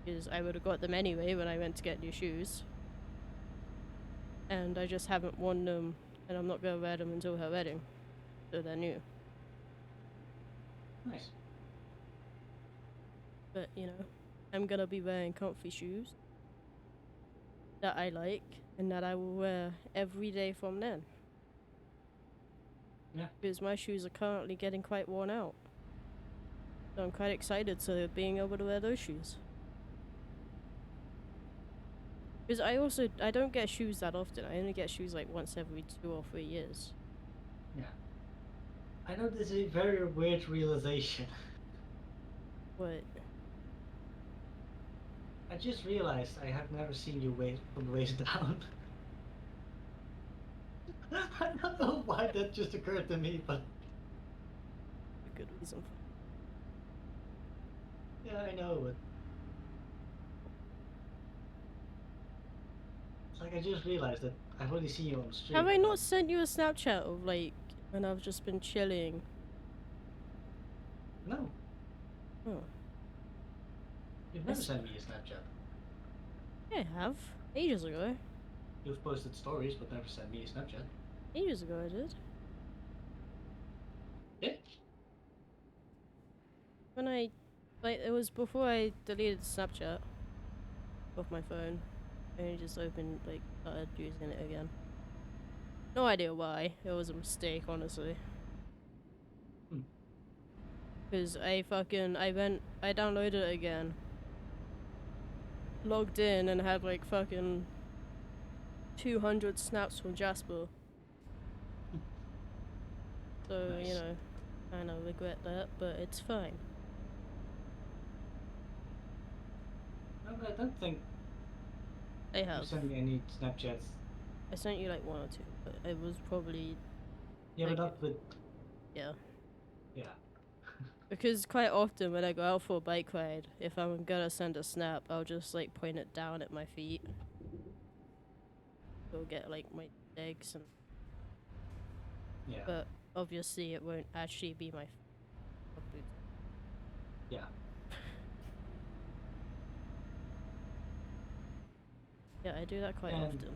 Because I would have got them anyway when I went to get new shoes. And I just haven't worn them, and I'm not gonna wear them until her wedding. So they're new. Nice. But, you know, I'm gonna be wearing comfy shoes that I like and that I will wear every day from then. Yeah. Because my shoes are currently getting quite worn out. So I'm quite excited to being able to wear those shoes. Because I don't get shoes that often. I only get shoes like once every 2 or 3 years. Yeah. I know this is a very weird realization. But I just realized I have never seen you from the waist down. I don't know why that just occurred to me, but a good reason for yeah, I know. But like I just realized that I've already seen you on the stream. Have I and not sent you a Snapchat of like when I've just been chilling? No, Oh, you've never Yes. sent me a Snapchat. yeah, I have. Ages ago. You've posted stories, but never sent me a Snapchat. Ages ago I did. Yeah. When I, like, it was before I deleted Snapchat off my phone. I just opened, like, started using it again. No idea why. It was a mistake, honestly. Hmm. Because I downloaded it again. Logged in and had, like, fucking 200 snaps from Jasper. So, Nice. you know, kind of regret that, but it's fine. No, I don't think I you have. sent me any Snapchats. I sent you, like, 1 or 2, but it was probably, Yeah, Like- but not with. yeah. Yeah. Because quite often when I go out for a bike ride, if I'm gonna send a snap, I'll just like point it down at my feet. It'll get like my legs and Yeah. but obviously it won't actually be my boots. Yeah. Yeah, I do that quite And- often.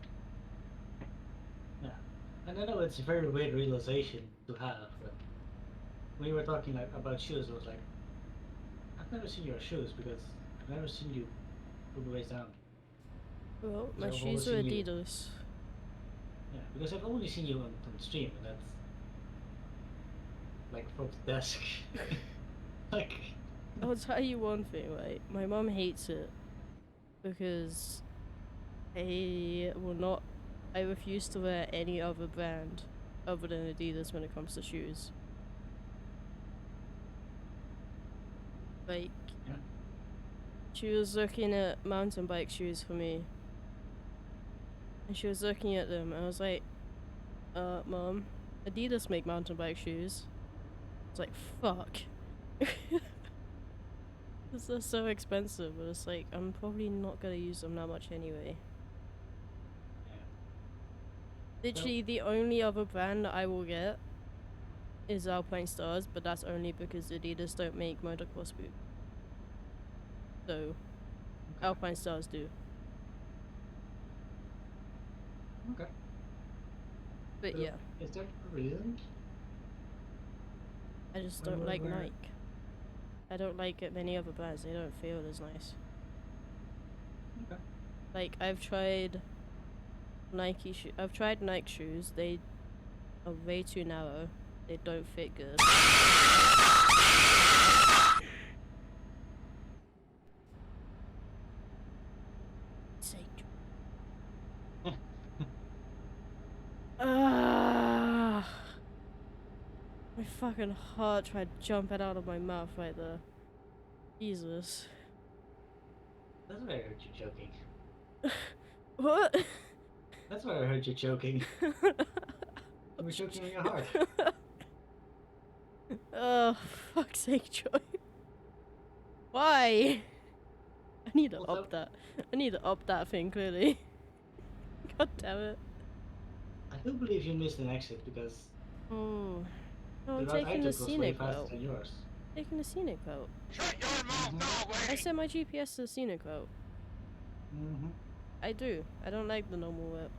Yeah. And I know it's a very weird realization to have, but when you were talking like about shoes, I was like, I've never seen your shoes because I've never seen you put the waist down. Well, Because my I've shoes always are seen you- Adidas. Yeah, because I've only seen you on stream, and that's like from the desk. Like, I'll tell you one thing, right? My mom hates it because I refuse to wear any other brand other than Adidas when it comes to shoes. Like, Yeah. she was looking at mountain bike shoes for me. And she was looking at them, and I was like, Mom, Adidas make mountain bike shoes. It's like, fuck. Because they're so expensive, but it's like, I'm probably not gonna use them that much anyway. yeah. Literally, the only other brand that I will get is Alpine Stars, but that's only because Adidas don't make motocross boots. So, Okay. Alpine Stars do. Okay. But So, yeah, Is there a reason? I just Why don't would like wear- Nike. I don't like it many other brands, they don't feel as nice. Okay. Like, I've tried Nike shoes, they are way too narrow. They don't fit good. Sake. Ah, my fucking heart tried jumping out of my mouth right there. Jesus. That's where I heard you joking. What? That's where I heard you joking. You were joking in your heart. Oh, fuck's sake, Joy. Why? I need to Also- up that. I need to up that thing, clearly. God damn it. I do believe you missed an exit because Oh. No, I'm the route I taking the took was way scenic faster route. than yours. Taking the scenic route. Shut your mouth, dog I set my GPS to the scenic route. Mm-hmm. I do. I don't like the normal route.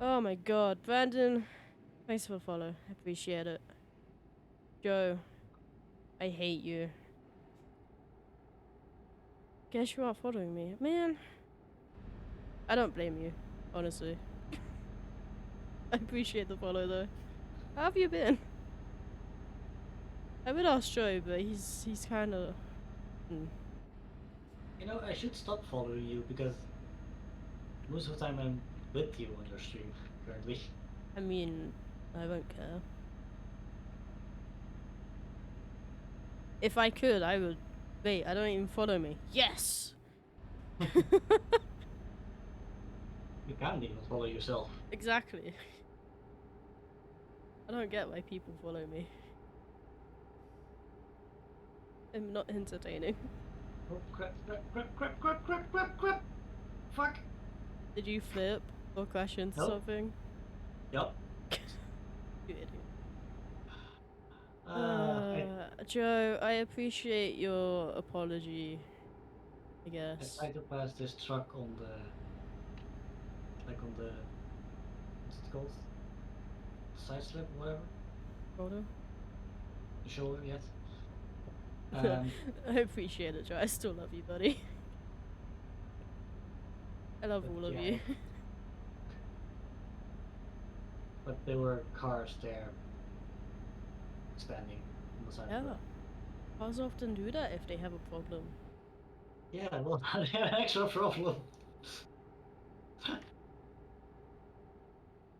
Oh my god. Brandon, thanks for the follow. I appreciate it. Joe, I hate you. Guess you aren't following me. Man. I don't blame you, honestly. I appreciate the follow though. How have you been? I would ask Joe, but he's kind of. You know, I should stop following you because most of the time I'm with you on your stream currently. I mean, I won't care. If I could, I would. Wait, I don't even follow me. Yes! You can't even follow yourself. Exactly. I don't get why people follow me. I'm not entertaining. Oh, crap, crap, crap, crap, crap, crap, crap, crap! Fuck! Did you flip or crash into Nope. something? Yup. You idiot. I Joe, I appreciate your apology, I guess. tried to pass this truck on the, like on the, what's it called? Side slip, whatever. Shoulder? The shoulder, yes. I appreciate it, Joe. I still love you, buddy. I love But all of yeah, you. but there were cars there standing on the side of the Yeah. road. Cars often do that if they have a problem. Yeah, well, I had an extra problem.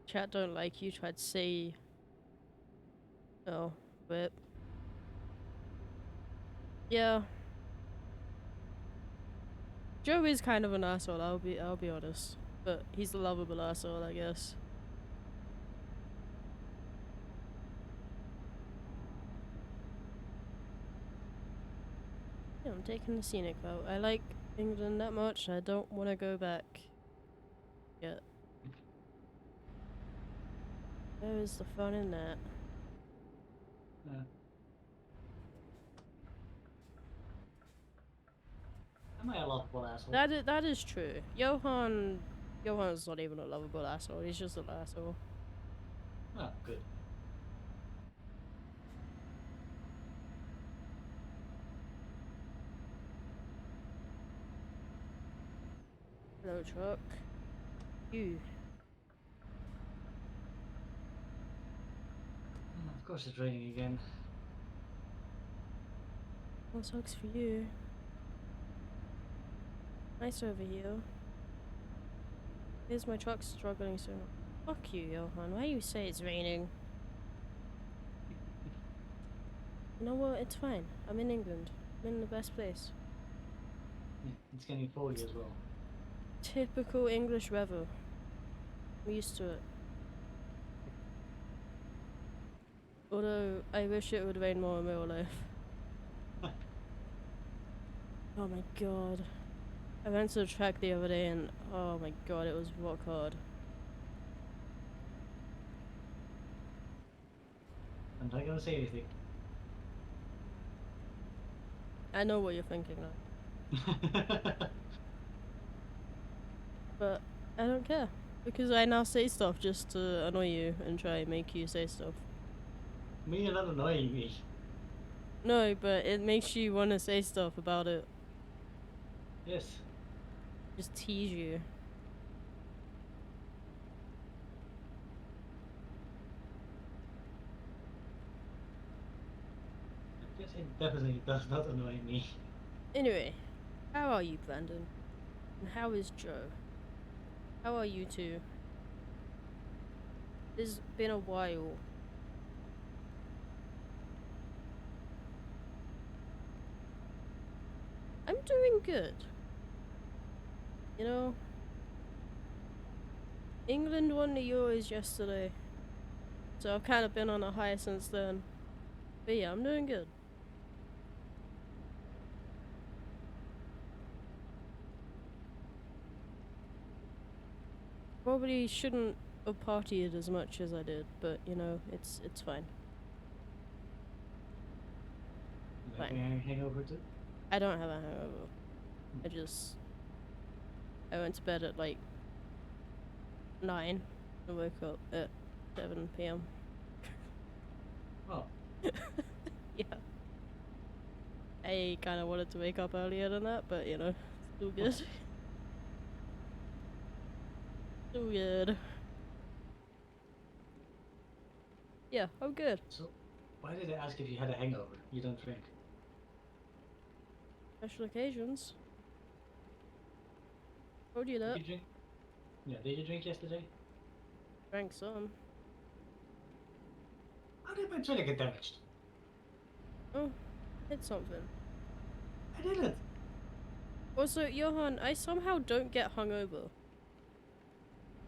Chat don't like you, tried to say. Oh, whip. Yeah. Joe is kind of an asshole, I'll be honest. But he's a lovable asshole, I guess. Yeah, I'm taking the scenic route. I like England that much, I don't want to go back yet. Where is the fun in that? Yeah. Am I a lovable asshole? That is true. Johan's not even a lovable asshole, he's just an asshole. Oh, good. Hello, truck. You. Of course it's raining again. What sucks for you? Nice over here. Here's my truck struggling so much. Fuck you, Johan. Why you say it's raining? You know what? It's fine. I'm in England. I'm in the best place. Yeah, it's getting foggy as well. Typical English weather. I'm used to it. Although, I wish it would rain more in real life. Oh my god. I went to the track the other day and oh my god, it was rock hard. I'm not gonna say anything. I know what you're thinking now. But I don't care. Because I now say stuff just to annoy you and try and make you say stuff. Me, you're not annoying me. No, but it makes you want to say stuff about it. Yes. Just tease you. Yes, it definitely does not annoy me. Anyway, how are you, Brandon? And how is Joe? How are you two? It's been a while. I'm doing good. You know, England won the Euros yesterday, so I've kind of been on a high since then. But yeah, I'm doing good. Probably shouldn't have partied as much as I did, but you know, it's fine. You Fine. having a hangover too? I don't have a hangover. I went to bed at like 9 and woke up at 7 p.m. Oh. Yeah. I kind of wanted to wake up earlier than that, but you know, still good. Still good. Yeah, I'm good. So, why did I ask if you had a hangover? You don't drink. Special occasions. Told you Did that. you drink? Yeah, did you drink yesterday? Drank some. How did my trailer get damaged? Oh, hit something. I didn't. Also, Johan, I somehow don't get hungover.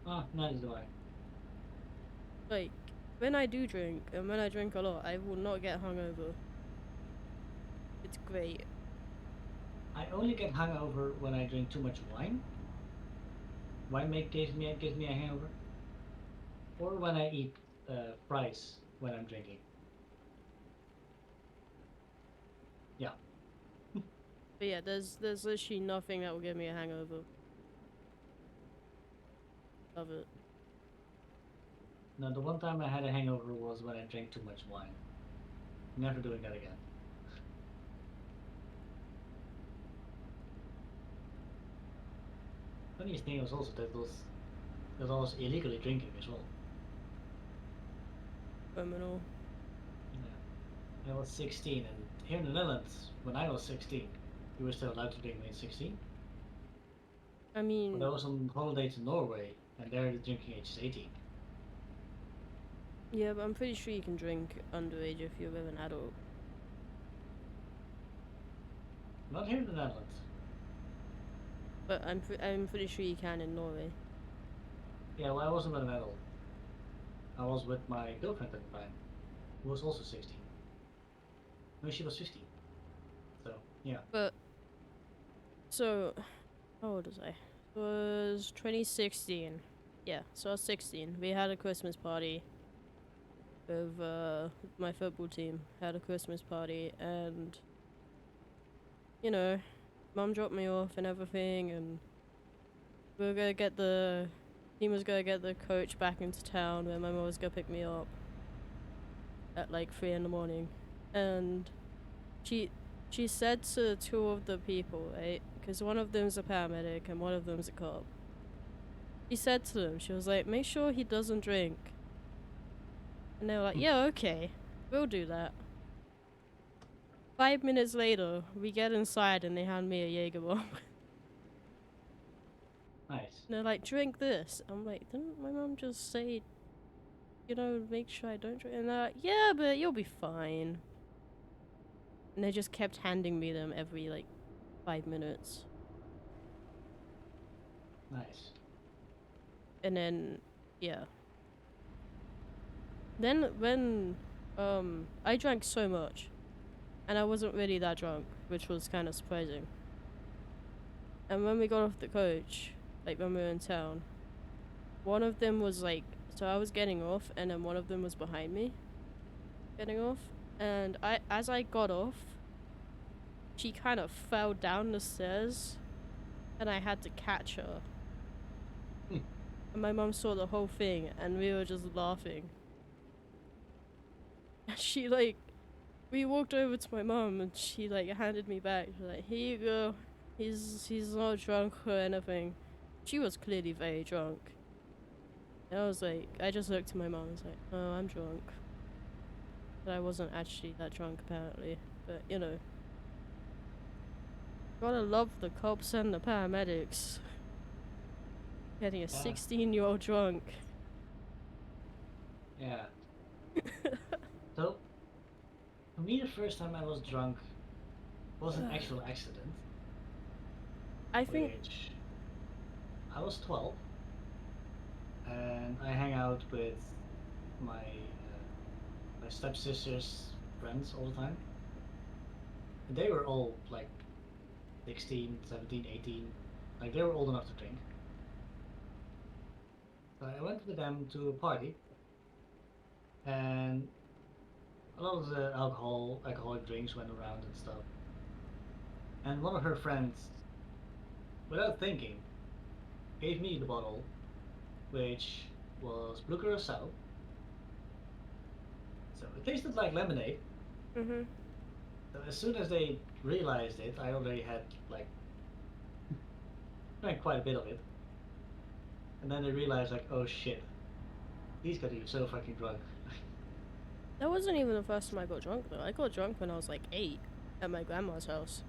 Oh, neither do I. Like, when I do drink, and when I drink a lot, I will not get hungover. It's great. I only get hungover when I drink too much wine. gives me a hangover, or when I eat fries when I'm drinking. Yeah. But yeah, there's literally nothing that will give me a hangover. Love it. Now, the one time I had a hangover was when I drank too much wine. Never doing that again. Funniest thing was also that I was illegally drinking as well. Criminal. Yeah. I was 16, and here in the Netherlands, when I was 16, you were still allowed to drink when you're 16. I mean, But I was on holiday to Norway, and there the drinking age is 18. yeah, but I'm pretty sure you can drink underage if you're with an adult. Not here in the Netherlands. But I'm pretty sure you can in Norway. Yeah, well, I wasn't with an adult. I was with my girlfriend at the time, who was also 16. No, she was 15. So, yeah. But so, how old was I? It was 2016. Yeah, so I was 16. We had a Christmas party with my football team. Had a Christmas party, and you know, Mum dropped me off and everything, and we were gonna get the team was gonna get the coach back into town, where my mum was gonna pick me up at like 3 in the morning, and she said to two of the people, right? Because one of them's a paramedic and one of them's a cop. She said to them, she was like, make sure he doesn't drink. And they were like, yeah, okay, we'll do that. 5 minutes later, we get inside and they hand me a Jaeger bomb. Nice. And they're like, drink this. I'm like, didn't my mom just say, you know, make sure I don't drink? And they're like, yeah, but you'll be fine. And they just kept handing me them every like 5 minutes. Nice. And then, yeah. Then when I drank so much, and I wasn't really that drunk, which was kind of surprising. And when we got off the coach, like when we were in town, one of them was like, so I was getting off, and then one of them was behind me, getting off, and as I got off, she kind of fell down the stairs, and I had to catch her. And my mom saw the whole thing, and we were just laughing. She like, we walked over to my mom, and she like handed me back. She's like, here you go. He's not drunk or anything. She was clearly very drunk. And I was like, I just looked at my mom and was like, oh, I'm drunk. But I wasn't actually that drunk apparently. But you know, gotta love the cops and the paramedics. Getting a 16-year-old drunk. Yeah. So, for me, the first time I was drunk was an actual accident. I think. Which I was 12, and I hang out with my my stepsister's friends all the time. And they were all like 16, 17, 18, like they were old enough to drink. So I went with them to a party, and a lot of the alcoholic drinks went around and stuff. And one of her friends, without thinking, gave me the bottle, which was Blue Curacao. So it tasted like lemonade. Mhm. So as soon as they realized it, I already had like drank quite a bit of it. And then they realized like, oh shit, he's got you so fucking drunk. That wasn't even the first time I got drunk though. I got drunk when I was like 8 at my grandma's house.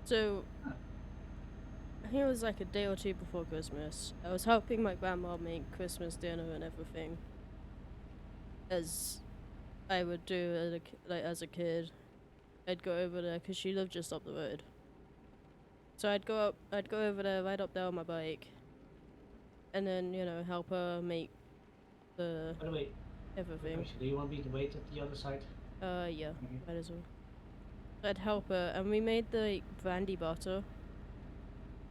So I think it was like a day or two before Christmas. I was helping my grandma make Christmas dinner and everything, as I would do as a kid. I'd go over there because she lived just up the road. So I'd go over there, ride up there on my bike, and then you know help her make the By the way, everything. do you want me to wait at the other side? Yeah, Mhm. might as well. I'd help her, and we made the like, brandy butter.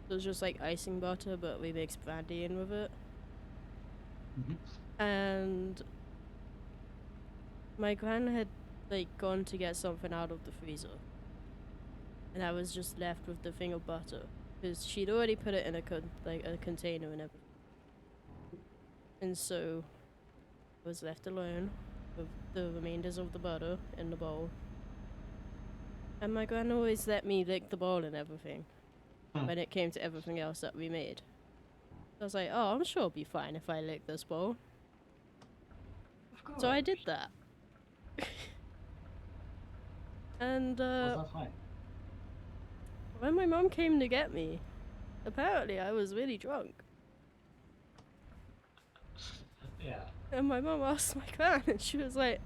It was just like icing butter, but we mixed brandy in with it. And my gran had like gone to get something out of the freezer, and I was just left with the thing of butter because she'd already put it in a container and everything. And so I was left alone with the remainders of the butter in the bowl. And my gran always let me lick the bowl and everything when it came to everything else that we made. I was like, oh, I'm sure it'll be fine if I lick this bowl. Of course. So I did that. And Was that fine? when my mom came to get me, apparently I was really drunk. Yeah. And my mom asked my gran, and she was like,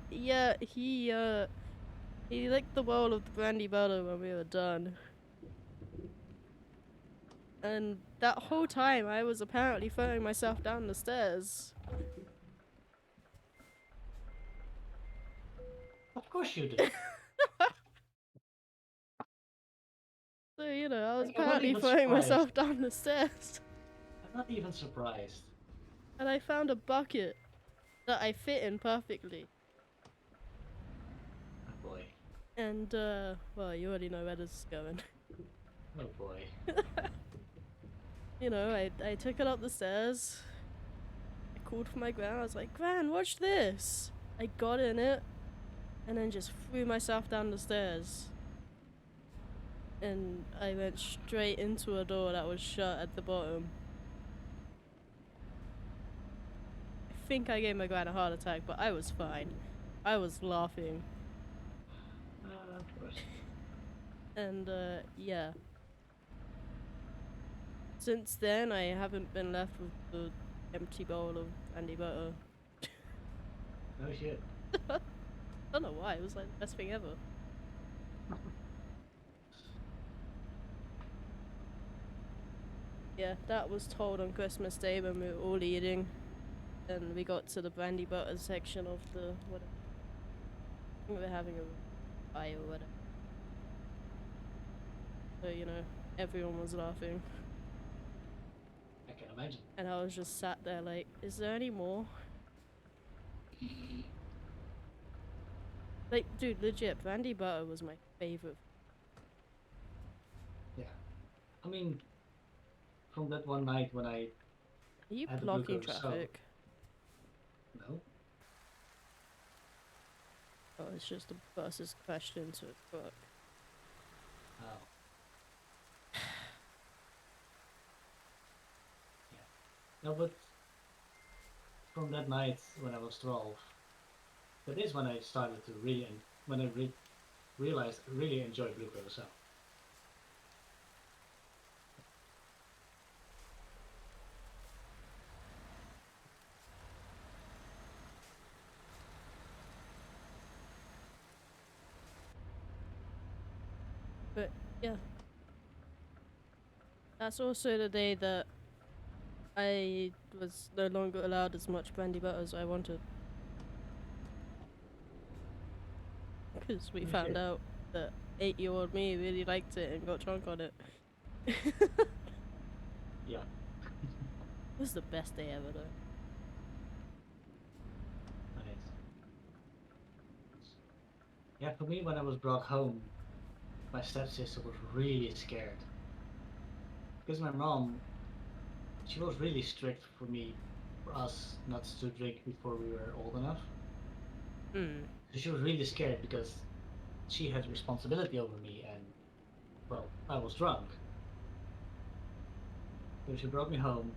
yeah, he licked the bowl of the brandy butter when we were done. And that whole time I was apparently throwing myself down the stairs. Of course you did. So, you know, I was Like, I'm not apparently even throwing surprised. myself down the stairs. I'm not even surprised. And I found a bucket that I fit in perfectly. Oh boy. And, well, you already know where this is going. Oh boy. You know, I took it up the stairs. I called for my gran. I was like, Gran, watch this. I got in it and then just threw myself down the stairs. And I went straight into a door that was shut at the bottom. I think I gave my gran a heart attack, but I was fine. I was laughing. Of course. And, yeah. Since then, I haven't been left with the empty bowl of brandy butter. No shit. I don't know why, it was like the best thing ever. Yeah, that was told on Christmas Day when we were all eating. And we got to the brandy butter section of the whatever. I think we were having a pie or whatever. So, you know, everyone was laughing. I can imagine. And I was just sat there like, is there any more? Like, dude, legit, brandy butter was my favorite. Yeah. I mean, from that one night when I... Are you Had the blocking glucose, so- traffic? No? Oh, it's just the bus's question to its book. Oh. Yeah. No, but... From that night when I was 12, that is when I started to really... When I realized I really enjoy Blue Curacao. But, yeah. That's also the day that I was no longer allowed as much brandy butter as I wanted. Because we Oh, found shit. out that 8-year-old me really liked it and got drunk on it. Yeah. It was the best day ever, though. Nice. Yeah, for me, when I was brought home, my stepsister was really scared. Because my mom, she was really strict for us not to drink before we were old enough. Hmm. So she was really scared because she had responsibility over me and, well, I was drunk. So she brought me home,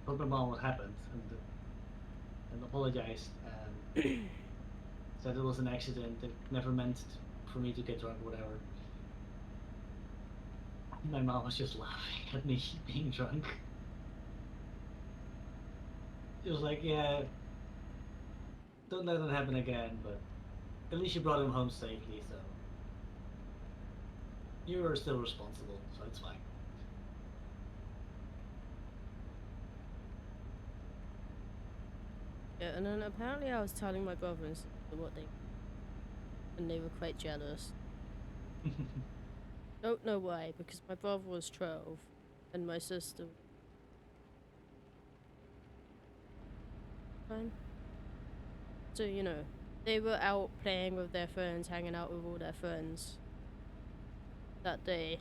told my mom what happened, and apologized, and said it was an accident, it never meant for me to get drunk, whatever. My mom was just laughing at me being drunk. She was like, yeah, don't let that happen again, but at least you brought him home safely, so you were still responsible, so it's fine. Yeah, and then apparently I was telling my brother and sister what they... And they were quite jealous. Don't know why, because my brother was 12 and my sister was 9. So, you know, they were out playing with their friends, hanging out with all their friends that day.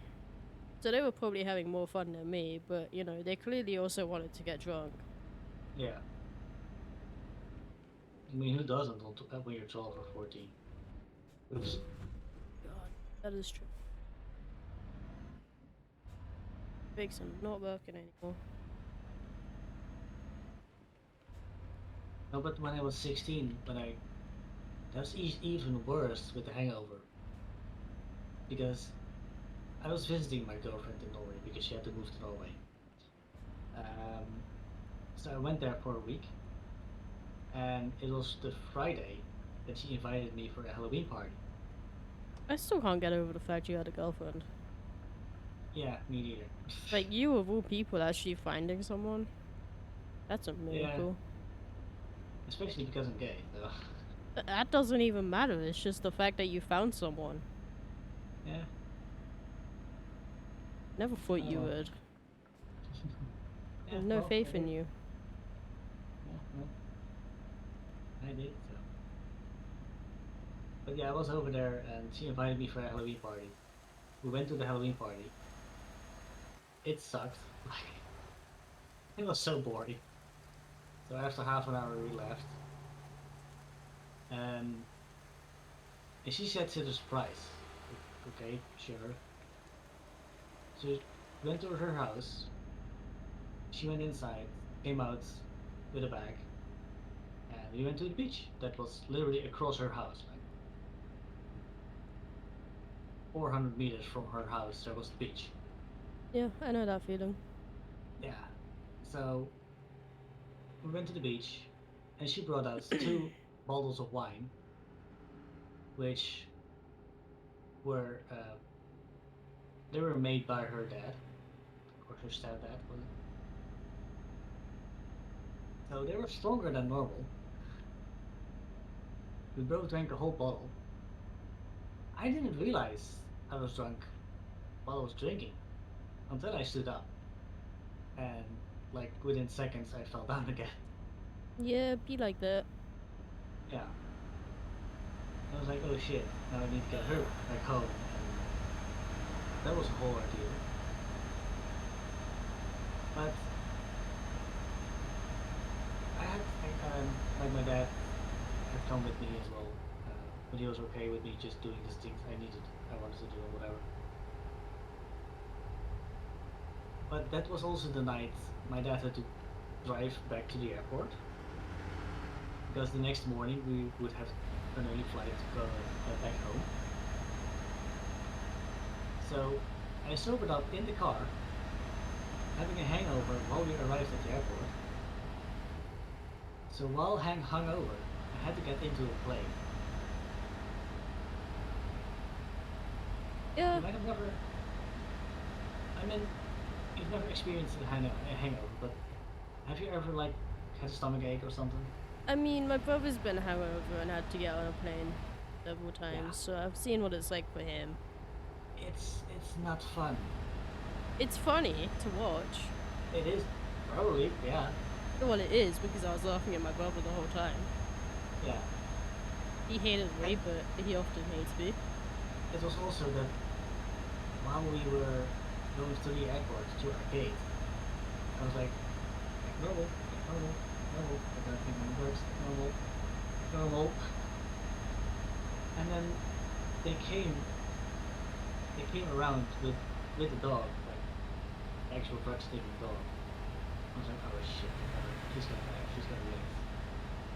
So they were probably having more fun than me, but, you know, they clearly also wanted to get drunk. Yeah. I mean, who doesn't when you're 12 or 14? Oops. God, that is true. Brakes are not working anymore. No, but when I was 16, that was even worse with the hangover. Because I was visiting my girlfriend in Norway because she had to move to Norway. So I went there for a week, and it was the Friday that she invited me for a Halloween party. I still can't get over the fact you had a girlfriend. Yeah, me neither. Like, you of all people actually finding someone? That's a Yeah, miracle. especially because I'm gay. So That doesn't even matter, it's just the fact that you found someone. yeah. Never thought Oh you well. would. I Yeah, have no well, I faith in did. you. Yeah, well, I did. So, but yeah, I was over there, and she invited me for a Halloween party. We went to the Halloween party. It sucked. Like it was so boring. So after half an hour, we left, and she said it's a surprise. Okay, sure. So we went to her house. She went inside, came out with a bag, and we went to the beach. That was literally across her house, like 400 meters from her house. There was the beach. Yeah, I know that feeling. Yeah. So we went to the beach, and she brought out two bottles of wine, which were they were made by her dad or her stepdad, was it? So they were stronger than normal. We both drank the whole bottle. I didn't realize I was drunk while I was drinking until I stood up, and like within seconds I fell down again. Yeah, be like that. Yeah, I was like, oh shit, now I need to get her back home, and that was a whole ordeal. But like my dad had come with me as well, but he was okay with me just doing these things I wanted to do or whatever. But that was also the night my dad had to drive back to the airport because the next morning we would have an early flight to go back home. So I sobered up in the car, having a hangover while we arrived at the airport. So while hungover, I had to get into a plane. Yeah, You might have never, I mean, you've never experienced a hangover, but have you ever like had a stomach ache or something? I mean, my brother's been hungover and had to get on a plane several Yeah, times, so I've seen what it's like for him. it's not fun. It's funny to watch. It is probably, yeah, Well, it is, because I was laughing at my brother the whole time. yeah. He hated me, And but he often hates me. it was also that while we were going to the airport to our gate, I was like normal, normal, normal, like everything works, normal, normal. And then they came, they came around with the dog, like actual drug taking dog. I was like, oh shit, she's gonna die, she's gonna live.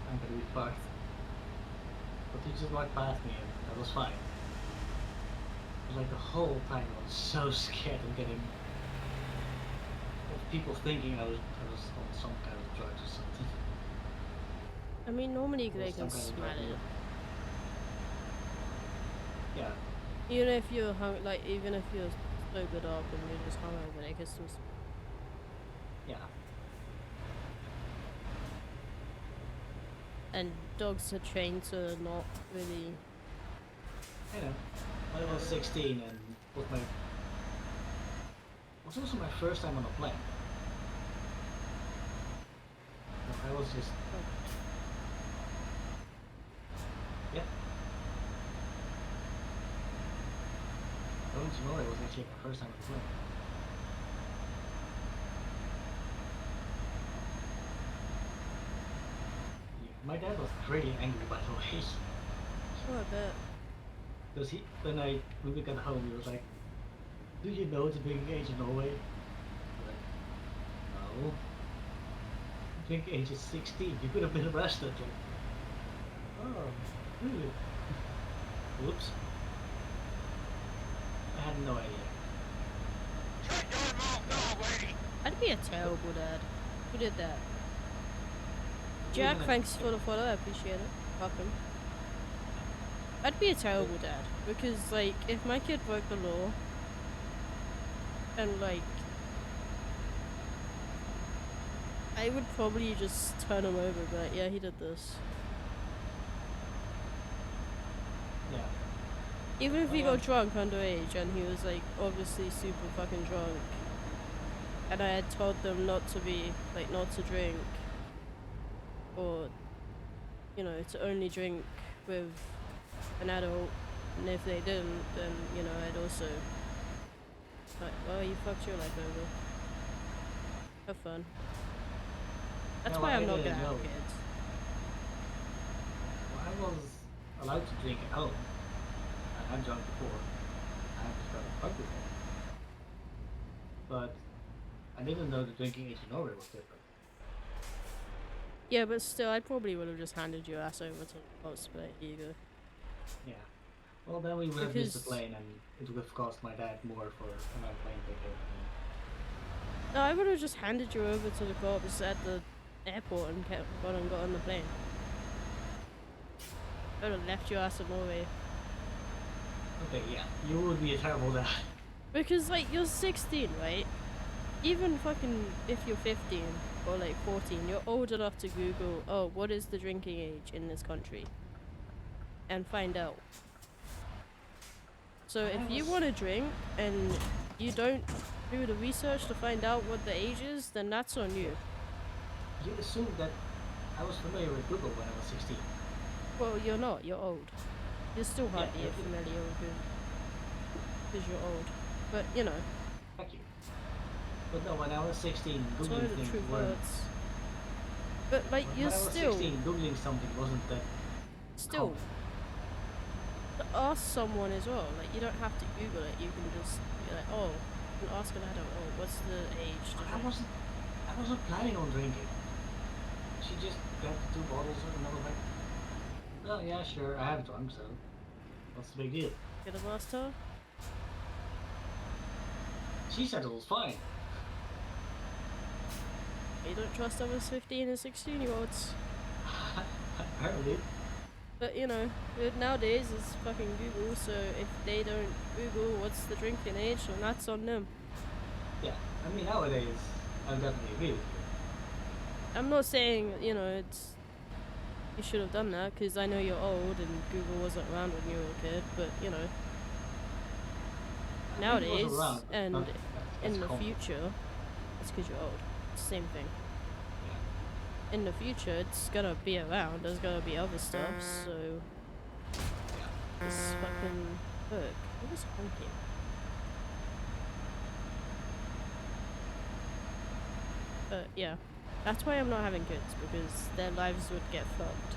I'm gonna be fucked. But he just walked past me and that was fine. It was like the whole time I was so scared of people thinking I was on some kind of drugs or something. I mean, normally Or they some can kind of smell drug deal. it. Yeah, Even if you're even if you're sobered up and you're just hungover, they can still smell. yeah. And dogs are trained to not really. I know. When I was 16 and with my was also my first time on a plane. I was just. Yeah. Don't you know it was actually my first time on a plane? Yeah. My dad was pretty angry, by the way. Oh, I bet. Because when we got home, he was like, "Do you know the drinking age in Norway?" I'm like, no. Drinking age is 16. You could have been arrested. Like, oh, really? Whoops. I had no idea. Shut your mouth now, lady! I'd be a terrible dad. Who did that? You're Jack, gonna- thanks for the follow. I appreciate it. Welcome. I'd be a terrible dad because, like, if my kid broke the law and, like, I would probably just turn him over, but yeah, he did this. Yeah. Even if he Oh, got drunk underage and he was, like, obviously super fucking drunk, and I had told them not to be, like, not to drink, or, you know, to only drink with an adult, and if they didn't, then, you know, I'd also, like, well, you fucked your life over. Have fun. That's Yeah, why well, I'm I not didn't gonna have know. kids. Well, I was allowed to drink at home. I had drunk before. I had just got a pub before. But I didn't know the drinking age in Norway was different. Yeah, but still, I probably would have just handed your ass over to the cops, but here you go. Yeah. Well, then we would have missed the Because- plane, and it would have cost my dad more for an plane ticket. No, I would have just handed you over to the cops at the airport and got on the plane. I would have left your ass in Norway. Okay, yeah, you would be a terrible dad. Because, like, you're 16, right? Even fucking if you're 15 or, like, 14, you're old enough to Google, oh, what is the drinking age in this country? And find out. So if you want to drink and you don't do the research to find out what the age is, then that's on you. You assumed that I was familiar with Google when I was 16. Well, you're not. You're old. You're still hardly yeah, familiar with Google. Because you're old. But, you know, Thank you. But no, when I was 16, it's one Googling of the things true weren't. words. But, like, When you're I was still... 16, Googling something wasn't that Still, to ask someone as well. Like, you don't have to Google it. You can just be like, oh, you can ask an adult, oh, what's the age to I drink? wasn't planning on drinking. She just grabbed the 2 bottles and I was like, oh yeah, sure, I have drunk, so what's the big deal? Could have asked her. She said it was fine. You don't trust others 15 and 16-year-olds. Apparently. But, you know, nowadays it's fucking Google, so if they don't Google what's the drinking age, then that's on them. Yeah, I mean nowadays, I definitely agree with you. I'm not saying, you know, it's... You should have done that, because I know you're old and Google wasn't around when you were a kid, but, you know, I think it was nowadays around, but and not- that's in the common. future, it's because you're old. It's the same thing. Yeah. In the future, it's gonna be around, there's gonna be other stuff, so... Yeah. This fucking book. What was honking? But yeah, that's why I'm not having kids, because their lives would get fucked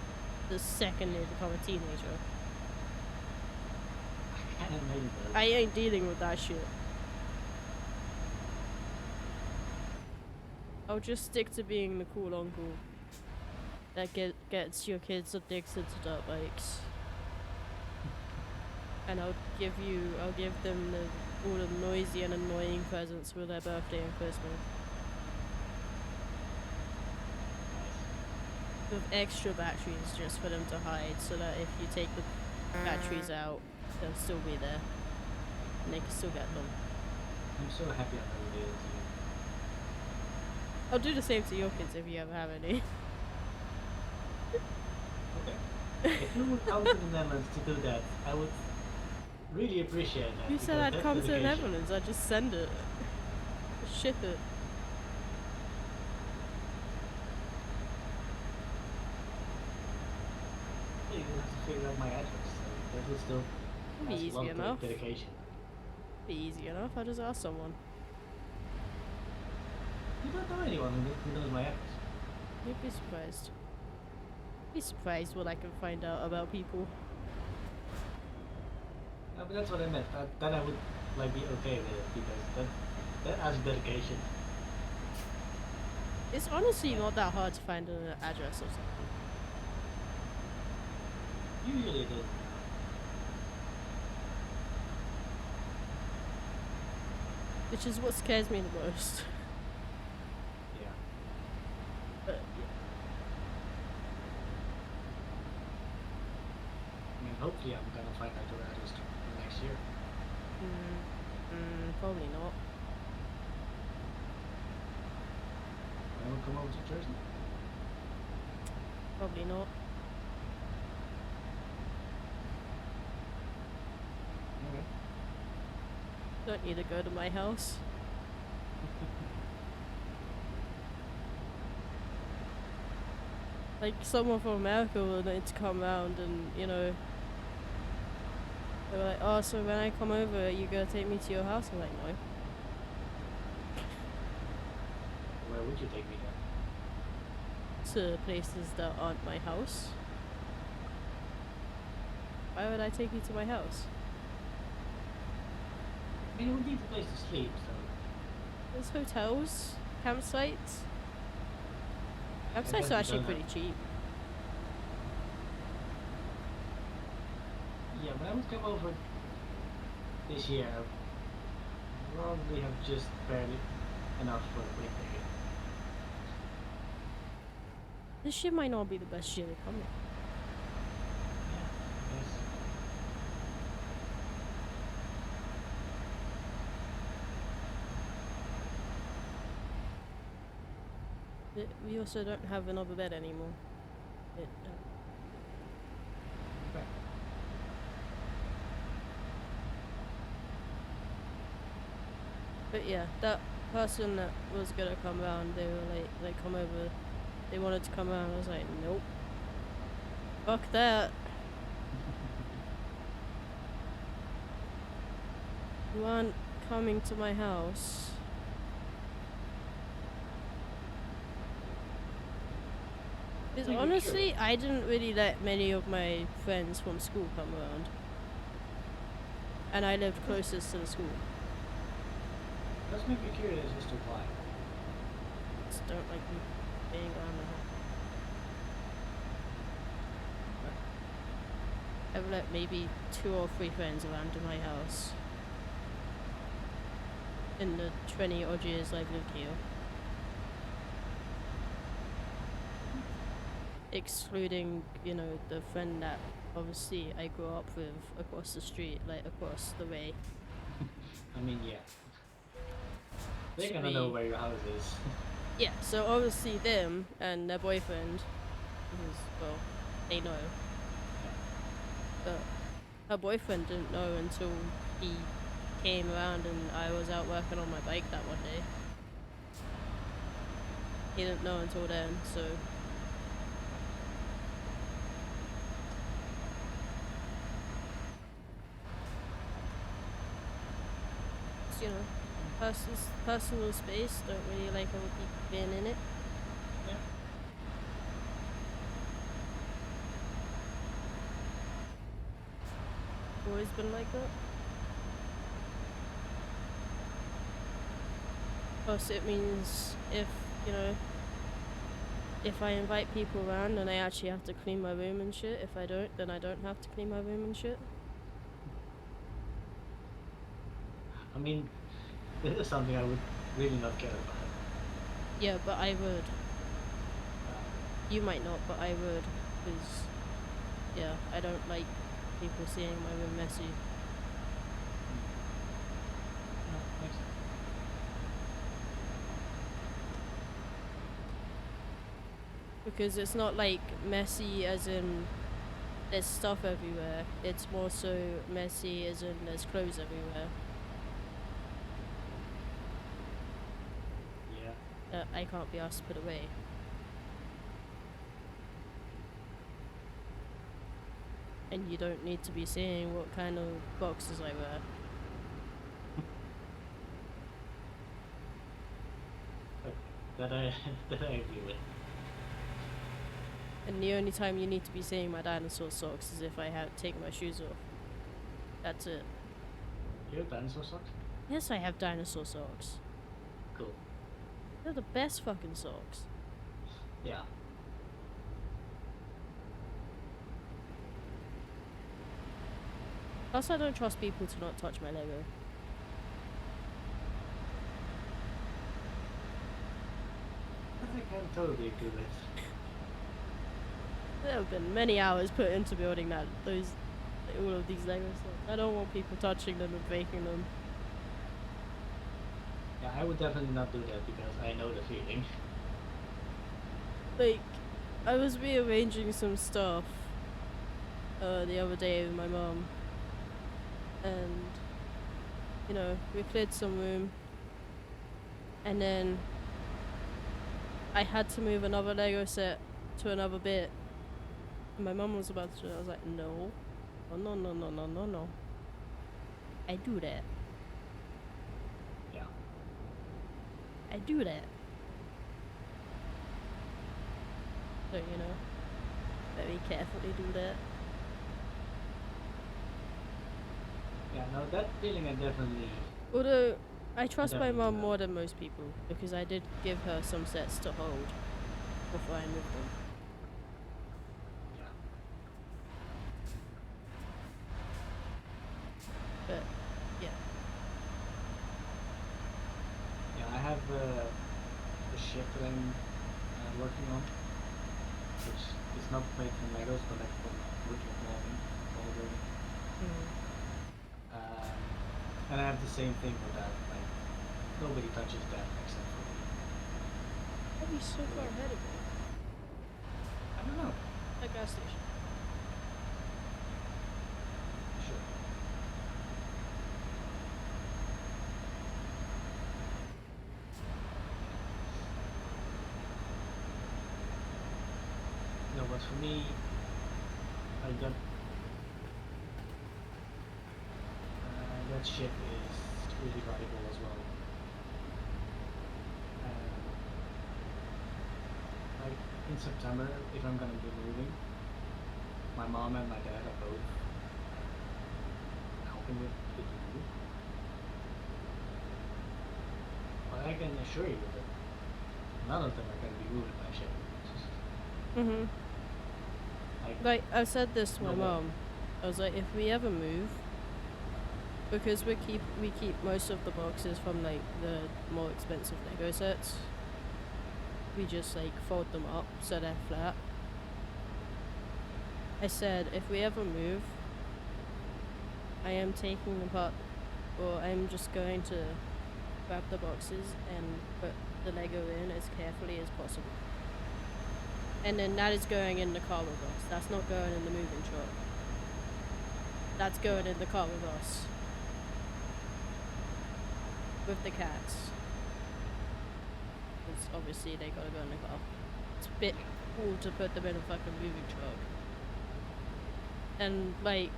the second they become a teenager. I can't imagine that. I ain't dealing with that shit. I'll just stick to being the cool uncle that gets your kids addicted to dirt bikes. And I'll give them all the noisy and annoying presents for their birthday and Christmas. With extra batteries just for them to hide, so that if you take the batteries out, they'll still be there. And they can still get them. I'm so happy I never did it to you. I'll do the same to your kids if you ever have any. Okay. If you would come to the Netherlands to do that, I would really appreciate that. You said because I'd that's come to the dedication. Netherlands, I'd just send it. ship it. You will have to figure out my address. So that will still It'll be ask a lot easy of enough. dedication. Be easy enough. I just ask someone. You don't know anyone who knows my address. You'd be surprised. Be surprised what I can find out about people. No, but that's what I meant. Then I would like be okay with it because that adds dedication. It's honestly not that hard to find an address or something. Usually it is. Which is what scares me the most. Yeah. But I mean, hopefully I'm gonna find out your address next year. probably not. When I will come over to Jersey. Probably not. Okay. Don't need to go to my house. Like, someone from America will need to come round and, you know, they were like, oh, so when I come over, you gonna take me to your house? I'm like, no. Where would you take me then? To places that aren't my house. Why would I take you to my house? I mean, we need a place to sleep, so. There's hotels, campsites. I Campsites guess are we actually don't pretty have- cheap. Yeah, when I would come over this year, I probably have just barely enough for a quick day. This year might not be the best year to come in. Yeah, I guess. We also don't have another bed anymore. Right. But yeah, that person that was gonna come around, they were like, come over. They wanted to come around. I was like, nope. Fuck that. You aren't coming to my house. Because Maybe honestly, I didn't really let many of my friends from school come around. And I lived closest to the school. Let's make me curious as to why. Just don't like me being around the house. I've let maybe 2 or 3 friends around to my house. In the 20 odd years I've lived here. Excluding, you know, the friend that obviously I grew up with across the street, like across the way. I mean, yeah. They're Should gonna know we- where your house is. Yeah, so obviously them and their boyfriend, because, well, they know. But her boyfriend didn't know until he came around and I was out working on my bike that one day. He didn't know until then, so. It's, you know, personal space, don't really like other people being in it. Yeah. Always been like that. Plus it means if, you know, if I invite people around and I actually have to clean my room and shit, if I don't, then I don't have to clean my room and shit. I mean, this is something I would really not care about. Yeah, but I would. You might not, but I would. Because, yeah, I don't like people seeing my room messy. No, makes sense. Because it's not like messy as in there's stuff everywhere. It's more so messy as in there's clothes everywhere. that I can't be asked to put away. And you don't need to be saying what kind of boxes I wear. That I that I agree with. And the only time you need to be saying my dinosaur socks is if I have taken my shoes off. That's it. Do you have dinosaur socks? Yes, I have dinosaur socks. Cool. They're the best fucking socks. Yeah. Plus, I don't trust people to not touch my Lego. I can totally agree with. There have been many hours put into building all of these Lego sets. I don't want people touching them and breaking them. Yeah, I would definitely not do that because I know the feeling. Like, I was rearranging some stuff the other day with my mom, and you know, we cleared some room, and then I had to move another Lego set to another bit. And my mum was about to. I was like, no, no. I do that. Yeah. I do that. So, you know, very carefully do that. Yeah, no, that feeling I definitely. Although, I trust my Definitely mum not. more than most people, because I did give her some sets to hold before I moved them. Yeah. But, yeah. Yeah, I have a ship that I'm working on, which is not made from Legos, but like from wood and molding. And I have the same thing with that. Like nobody touches that except for me. I'd be so far ahead of me. I don't know. At gas station. Sure. No, but for me, I got that ship is really valuable as well. Like in September, if I'm gonna be moving, my mom and my dad are both helping with the move. But I can assure you that none of them are gonna be moving by ship. Mm-hmm. Like, I said this to my No way. mom. I was like, if we ever move, because we keep most of the boxes from like the more expensive Lego sets. We just like fold them up so they're flat. I said, if we ever move, I am taking apart, or I'm just going to grab the boxes and put the Lego in as carefully as possible. And then that is going in the car with us. That's not going in the moving truck. That's going in the car with us. With the cats. Because obviously they gotta go in the car. It's a bit cool to put them in a fucking moving truck. And like,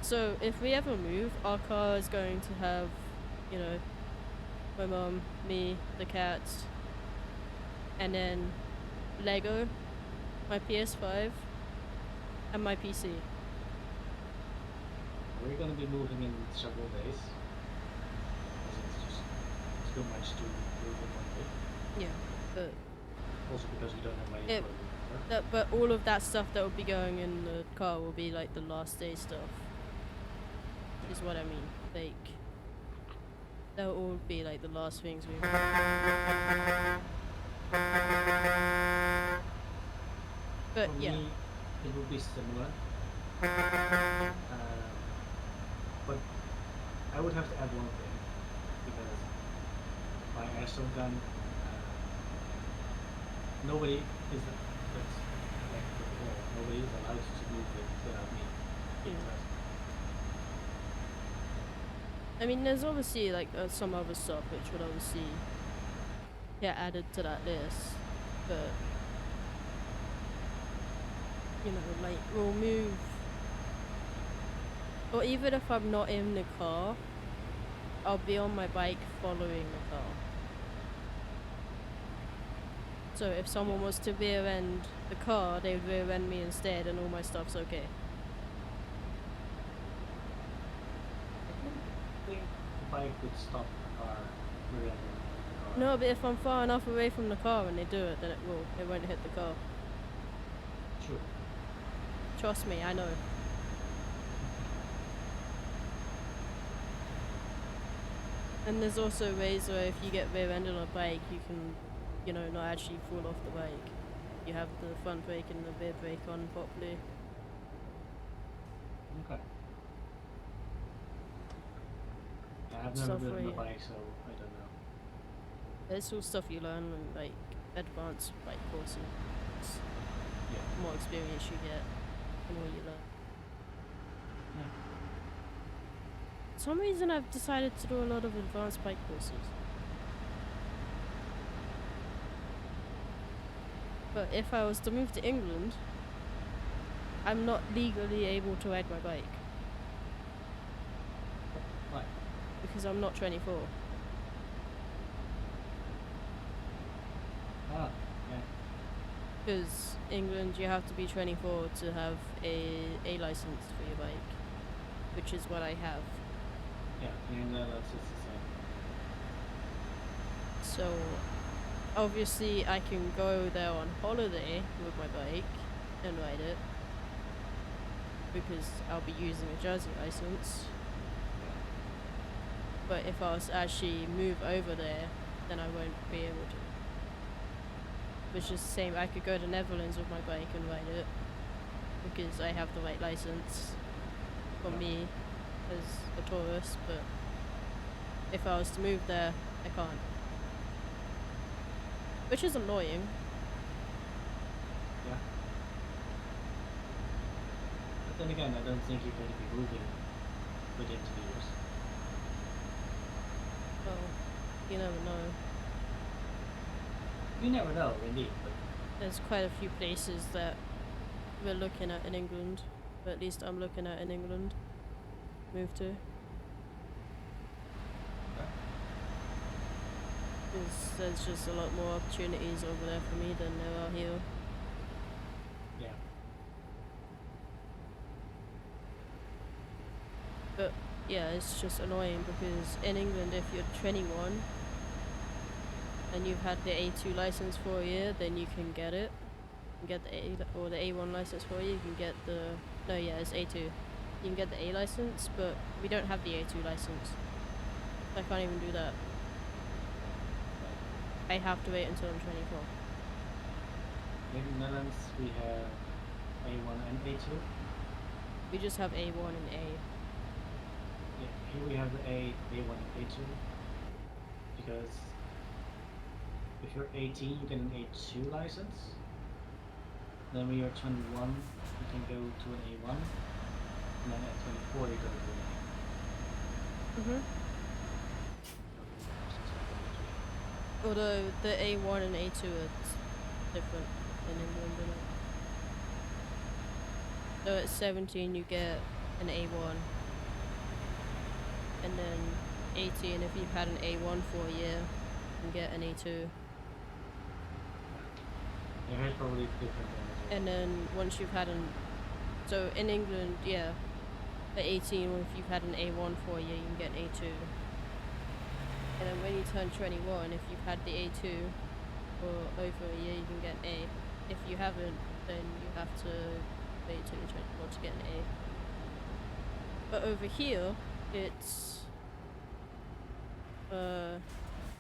so if we ever move, our car is going to have, you know, my mom, me, the cats, and then Lego, my PS5, and my PC. We're gonna be moving in several days. Because it's just too much to move in one day. Yeah, but Also because we don't have money It- for it. but all of that stuff that will be going in the car will be like the last day stuff. Is what I mean. Like, they'll all be like the last things we. But For yeah, me, it would be similar. But I would have to add one thing. Because my airsoft gun, nobody is that's like the wall. Nobody is allowed to move it without me being Yeah. present. I mean, there's obviously like some other stuff which would obviously get added to that list, but you know, like we'll move, or even if I'm not in the car, I'll be on my bike following the car. So if someone was to rear end the car, they would rear end me instead, and all my stuff's okay. I think the bike would stop the car rear-ending the car. No, but if I'm far enough away from the car and they do it, then it will. It won't hit the car. True. Trust me, I know. And there's also ways where if you get rear-ended on a bike, you can, you know, not actually fall off the bike. You have the front brake and the rear brake on properly. Okay. Yeah, I've never Stuff ridden where a you- bike, so I don't know. It's all stuff you learn when, like, advanced bike courses. Yeah. The more experience you get, the more you learn. Yeah. For some reason I've decided to do a lot of advanced bike courses. But if I was to move to England, I'm not legally able to ride my bike Why? because I'm not 24. Ah, yeah. Because England, you have to be 24 to have a license for your bike, which is what I have. Yeah, here in the Netherlands it's the same. So obviously I can go there on holiday with my bike and ride it because I'll be using a Jersey license. But if I was to actually move over there, then I won't be able to. Which is the same, I could go to Netherlands with my bike and ride it because I have the right license for me as a tourist, but if I was to move there, I can't. Which is annoying. Yeah. But then again, I don't think you're going to be moving within 2 years. Well, you never know. You never know, indeed, but There's quite a few places that we're looking at in England, or at least I'm looking at in England, move to. Because there's just a lot more opportunities over there for me than there are here. yeah. But yeah, it's just annoying because in England, if you're 21 and you've had the A2 license for a year, then you can get it. You can get the A or the A1 license for you. You can get the it's A2. You can get the A license, but we don't have the A2 license. I can't even do that. I have to wait until I'm 24. In the Netherlands we have A1 and A2. We just have A1 and A. Yeah, here we have the A1 and A2. Because if you're 18 you get an A2 license. Then when you're 21 you can go to an A1. And then at 24 you go to an A. Although the A1 and A2 are different in England, isn't it? So at 17 you get an A1, and then 18 if you've had an A1 for a year, you can get an A2. Yeah, here's probably different than And then once you've had so in England, yeah, at 18 if you've had an A1 for a year, you can get an A2. And then when you turn 21, if you've had the A2 for over a year, you can get an A. If you haven't, then you have to wait till you're 24 to get an A. But over here, it's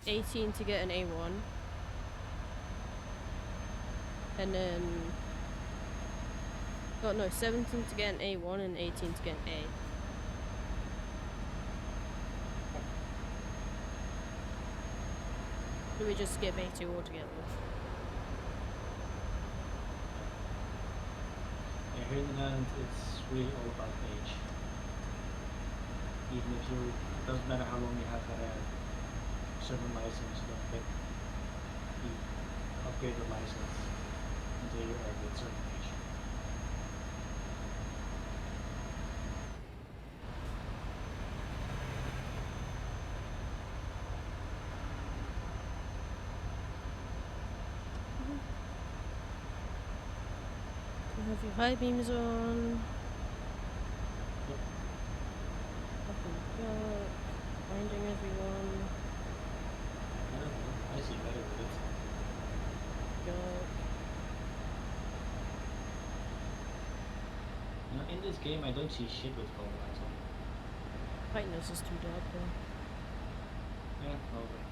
18 to get an A1. And then... Oh no, 17 to get an A1 and 18 to get an A. So we just skip A2 altogether. Yeah, here in the Netherlands it's really all about age. Even if you, it doesn't matter how long you have had a certain license, you don't get upgrade the license until you are a certain age. You have your high beams on. Yep. Fucking dark. Finding everyone. I don't know. I see better with it. Dark. You know, in this game, I don't see shit with color lights on. Brightness is too dark though. Yeah, probably.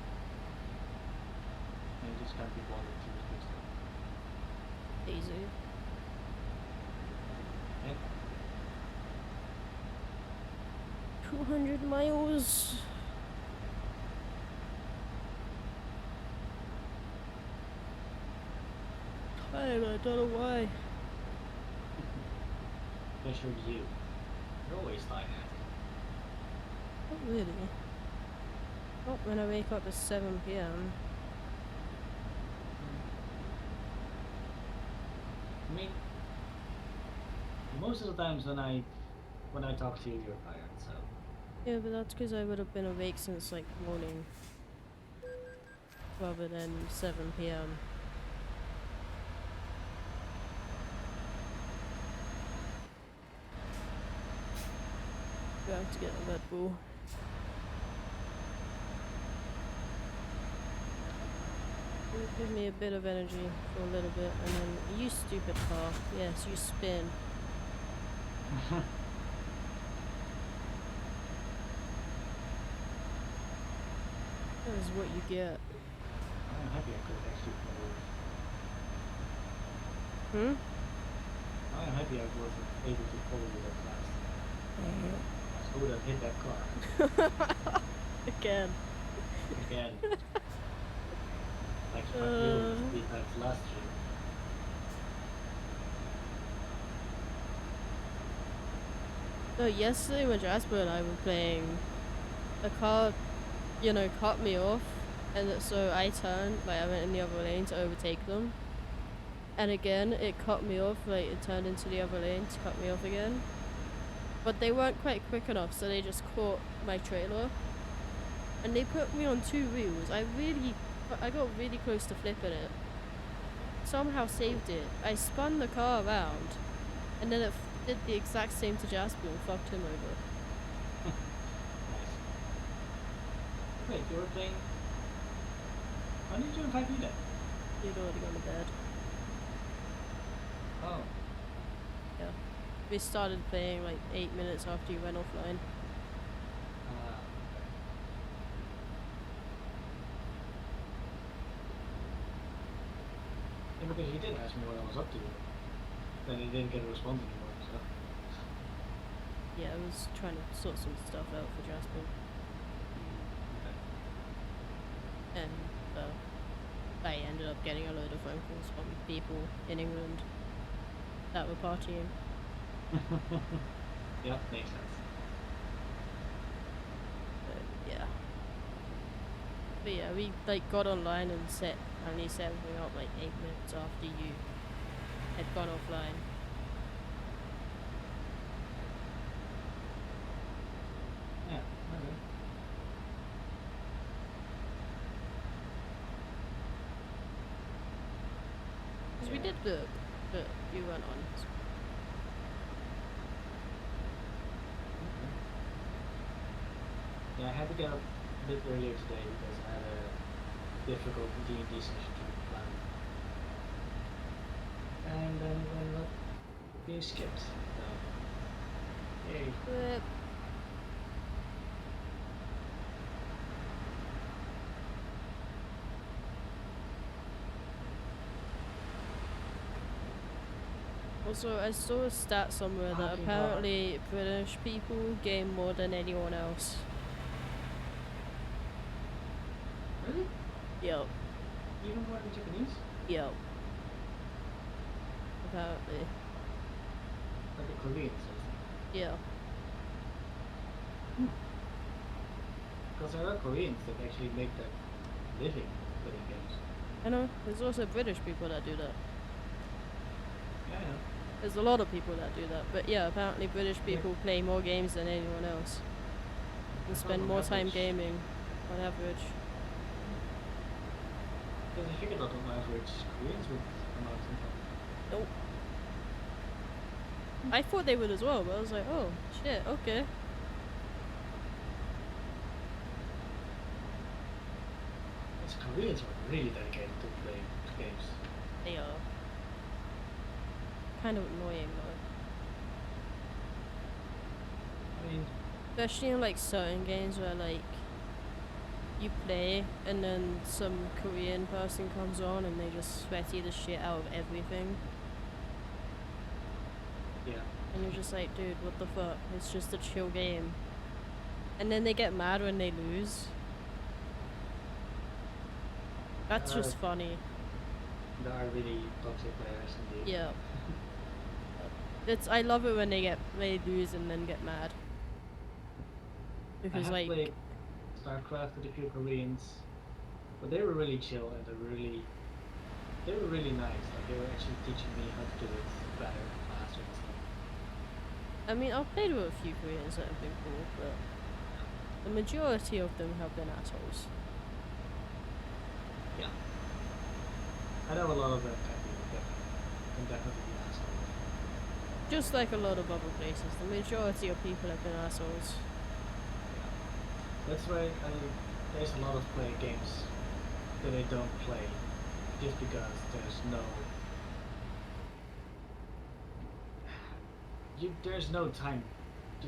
And you just can't be bothered to fix them. Easy. Yeah. 200 miles. Tired, I don't know why. Especially you. You're always tired. Not really. Not when I wake up at 7 p.m. I mean, most of the times when I talk to you, you're tired. So Yeah, but that's because I would have been awake since like morning. Rather than 7 p.m. We have to get a Red Bull. It'll give me a bit of energy for a little bit, and then you stupid car. Yes, you spin. That is what you get. I'm happy I could actually follow you. I'm happy I wasn't able to follow you that fast. I would have hit that car Again. again. Like struck you 3 times last year. No, yesterday when Jasper and I were playing, a car, you know, cut me off, and so I turned, like I went in the other lane to overtake them. And again, it cut me off, like it turned into the other lane to cut me off again. But they weren't quite quick enough, so they just caught my trailer. And they put me on 2 wheels. I got really close to flipping it. Somehow saved it. I spun the car around, and then it did the exact same to Jasper and fucked him over. Nice. Wait, you were playing. When did you invite me then? You'd already gone to bed. Oh. Yeah. We started playing like 8 minutes after you went offline. Okay. Yeah, because he did ask me what I was up to. Then he didn't get a response anymore, so. Yeah, I was trying to sort some stuff out for Jasper. Okay. And I ended up getting a load of phone calls from people in England that were partying. Yeah, makes sense. Yeah. But yeah, we like got online and set everything up like 8 minutes after you had gone offline. Yeah, okay. Because we did look, but you weren't on. So. Yeah, I had to get up a bit earlier today because I had a difficult D&D session to plan. And then we ended up being skipped. So, yay. But also, I saw a stat somewhere that Fucking apparently British people game more than anyone else. Really? Yep. Even more than Japanese? Yep. Apparently. Like the Koreans or something? Yeah. Because there are Koreans that actually make their living playing games. I know. There's also British people that do that. Yeah, yeah. There's a lot of people that do that. But yeah, apparently British Yeah. people play more games than anyone else. And I thought spend on more time average- gaming on average. Because I figured that on average Koreans would amount to that. Nope. I thought they would as well, but I was like, oh shit, okay. Because Koreans are really dedicated to playing games. They are kind of annoying though. I mean, Especially in like certain games where like you play and then some Korean person comes on and they just sweaty the shit out of everything. yeah. And you're just like, dude, what the fuck? It's just a chill game. And then they get mad when they lose. That's just funny. There are really toxic players indeed. Yeah. I love it when they lose and then get mad. I Because have like played StarCraft with a few Koreans, but they were really chill and they were really nice. Like they were actually teaching me how to do it better, faster and stuff. I mean, I've played with a few Koreans that have been cool, but the majority of them have been assholes. Yeah. I know a lot of them can definitely be assholes. Just like a lot of other places, the majority of people have been assholes. Yeah. That's why there's a lot of games that I don't play just because there's no time to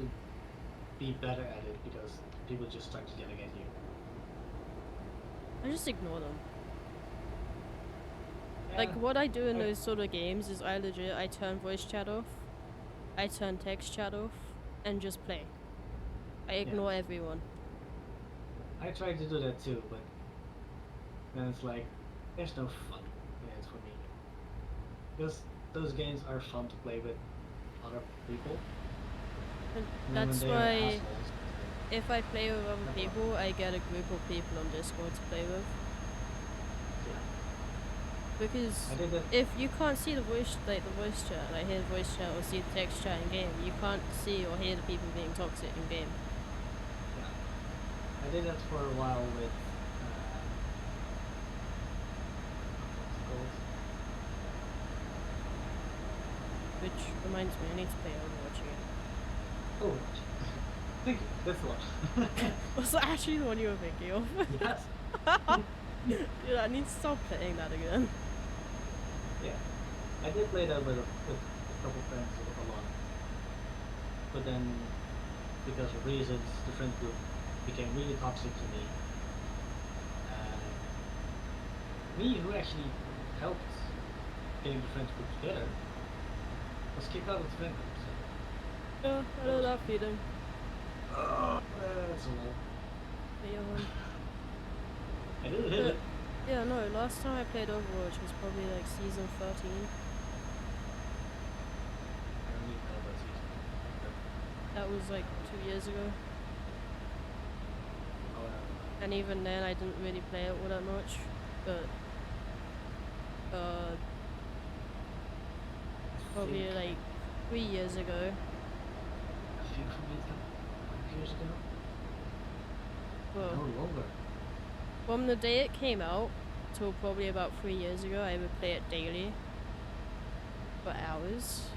be better at it because people just start yelling at you. I just ignore them. Yeah, Like, what I do in I- those sort of games is I turn voice chat off, I turn text chat off, and just play. I ignore everyone. I try to do that too, but then it's like there's no fun in it for me. Because those games are fun to play with other people. And And then that's when they are why assholes, if I play with other Never people, I get a group of people on Discord to play with. yeah. Because I did that. if you can't see the voice chat, like hear the voice chat or see the text chat in game, you can't see or hear the people being toxic in game. Yeah. I did that for a while with what's it called? Which reminds me, I need to play Overwatch again. Overwatch. Thank you. That's the one. Was that actually the one you were thinking of? Yes. Dude, I need to stop playing that again. Yeah. I did play that with a couple friends a lot. But then, because of reasons, the friend group became really toxic to me. Me, who actually helped getting the friend group together, was kicked out of the friend group. So. Yeah, I know that feeling. That's a lot. But yeah, I didn't hit But- it. yeah, no, last time I played Overwatch was probably like season 13. I don't even know about season. That was like 2 years ago. Oh, And even then I didn't really play it all that much. But probably like 3 years ago. I think for me it's like 5 years ago. Well, No longer. from the day it came out till probably about 3 years ago, I would play it daily for hours,